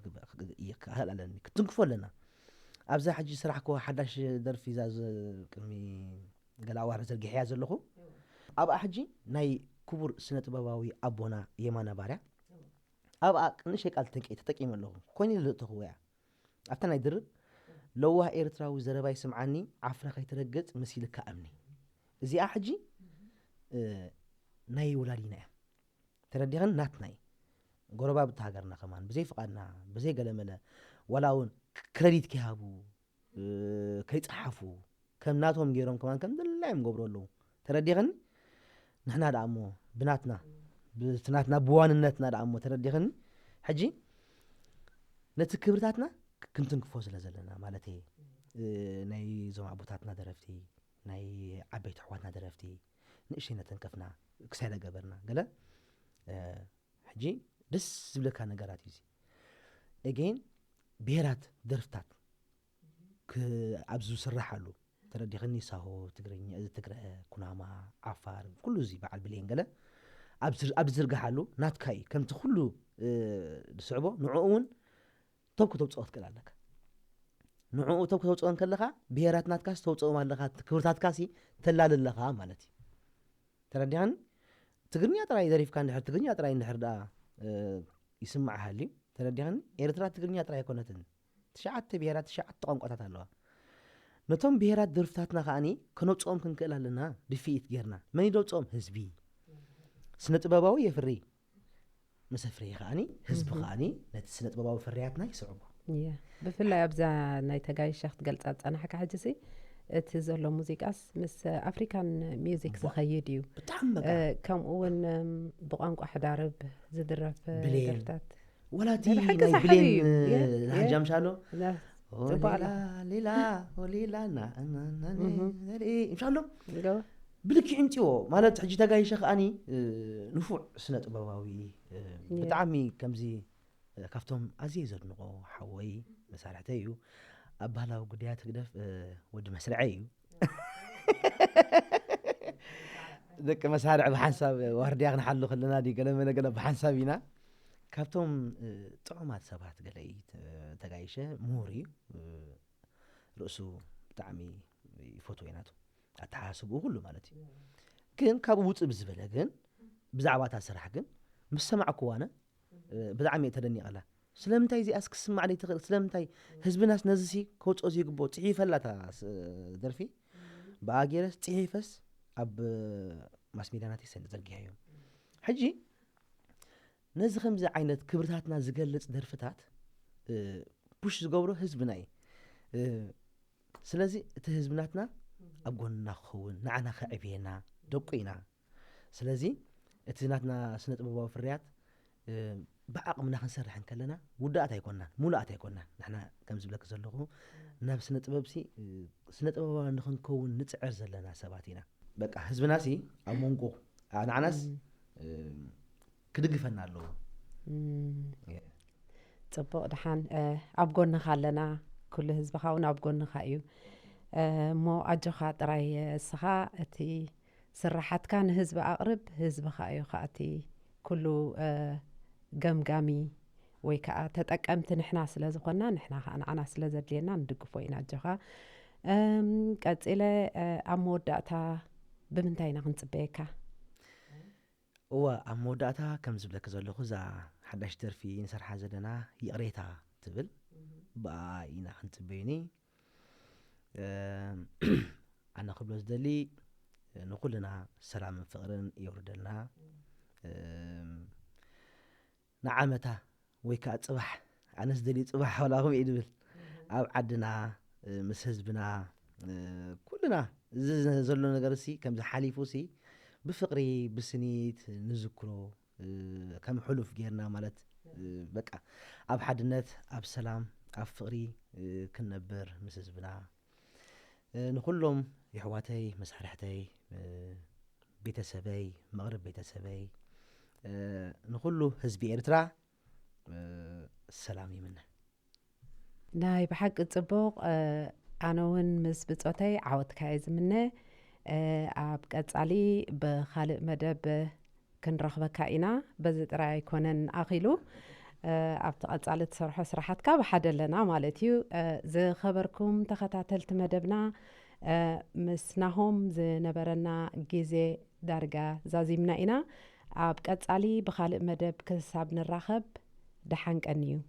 ክኽእል ኣለኒ ክትንክፎ ኣለና ኣብዛ ሕጂ ስራሕ ኮ ሓዳሽ ደርፊ ዛ ቅድሚ ገለ ኣዋርሒ ዘርጊሐያ ዘለኹ ኣብኣ ሕጂ ናይ ክቡር ስነ ጥበባዊ ኣቦና የማነ ባርያ ኣብኣ ንእሽተይ ቃል ተጠቂሙ ኣለኹ ኮይኑ ልእተኽዎ እያ ኣብታ ናይ ድርብ ለዋህ ኤርትራዊ ዘረባ ይስምዓኒ ዓፍራ ከይትረግፅ መሲልካ እምኒ እዚኣ ሕጂ ናይ ወላዲና እያ ترديغن ناتناي قربا بتهاجرنا كمان بزي فقدنا بزي قلمنا ولا ون كريديت كيهابو كيتصحفو كم ناتهم غيرهم كمان كم دلايم قبروا له ترديغن نحنا دعمو بناتنا بواننتنا دعمو ترديغن حجي نتكبرتاتنا كنتن كفوز لزلنا مالتي ناي زوم عبوتاتنا درفتي ناي عبيت حواتنا درفتي نقشينا تنكفنا كسيدا قبرنا قال حجي دس بلكا نقرات يزي اجين بيرات درفتات كعبزو سرحالو تردي غني ساهو تقريني تقرأ كناما عفار كله زي بعد بلين قال أبزر قحالو ناتكاي كم تخلو لسعبو نعوون توبكو توبصوت كلالك نعو توبكو توبصوان كلها بيرات ناتكاس توبصو مالها كورتات كاسي تلال لها مالتي تردي غن تقرني أتراي ذريف كان نحر تقرني أتراي نحر دا يسمع هالي تردي غن إيرترا تقرني أتراي كونتن تشعت بيرات تشعت تقوم قطعت الله نتوم بيرات درفتاتنا خاني كنوب تصوم كنكلا لنا دفيت غيرنا من يدو تصوم حزبي سنة باباوي يفري مسافري خاني حزب خاني نت سنة باباوي فرياتنا يصعبوا بفلا يبزا ناي تغاي شخت قلصات انا حكا حجسي تزلو موزيكاس مس افريكان ميوزيك زخيديو كم اون بقانق حدارب زدرف درفتات ولا تي ناي بلين هجام شالو ليلا وليلا نا ان شاء الله بلك انتيو مالت حجي تغاي شخ اني نفوع سنه طباوي بتعمي كمزي كافتم عزيز نقو حوي مسارحتيو ابهلاو غديات قدف ود مسرعيو دك مسارع بحساب وردياغ نحلو خلنا دي قلمنا قلب بحسابينا كابتم طعمات سبات قليت تغايشه موري رؤسو تعمي فوتويناتو اتحاسبو كله مالتي كن كابو وص بزبله كن بزعبات اسرح كن مسمعكو انا بزعمي تدني قال سلامتاي زي اسك سمع لي تخل سلامتاي حزبناس نزسي كوصو زي غبو صحيفلاتا درفي باغيرس صحيفس اب ماسميداناتي سن زرغيايو حجي نز خمزه عينت كبرتاتنا زغلص درفتات بوش زغبرو حزبناي سلازي تحزبناتنا أقولنا خون نعنا خعبينا دقينا سلازي اتناتنا سنة بابا فريات بعقمنا خنسرح نكلنا ودات يكوننا مولات يكوننا نحنا كم زبلك زلقو نفس سنة بابسي سنة بابا نخن كون نتعر زلنا سباتينا بقى حزبنا سي امونقو انا عناس كدغفنا له صبق دحان ابغون خالنا كل حزب خاون ابغون خايو مو أجخا تراي سخا أتي سرحت كان حزب أقرب حزب خايو خاتي كله جمجامي ويكا تتأكمت نحنا سلازقنا نحنا أنا سلازدلينا ندقفوينا أجخا قد إلى أموداتا بمنتاينا نصبيكا هو أموداتا كم زبلك زلخو زا حداش ترفي نسرح زدنا يقريتا تبل باينا نصبيني أنا قبل زدلي نقول لنا سلام فقرن يوردلنا نعمتا ويكا صباح أنا زدلي صباح ولا هم يدبل أو عدنا مس حزبنا كلنا زلنا نغرسي كم حليفوسي بفقري بسنيت نذكرو كم حلف غيرنا مالت بقى أب حدنت أب سلام أب فقري كنبر مس حزبنا نقولهم يحواتي مسحرحتي بيتسبي مغرب بيتسبي نقوله حزب إرترا السلام منه ناي بحق تصبق أنا ون مس بصوتي عود كايز منه أبقى علي بخالق مدب كنرخبه كائنا بزت رأي كونن أخيلو أبتقى على تصرح سرحتك بحد لنا مالتيو زي خبركم تختاتلت مدبنا مسناهم زي نبرنا جيزي درجة زازيمنا إنا أبقى علي بخالق مدب كساب نرخب دحنك أنيو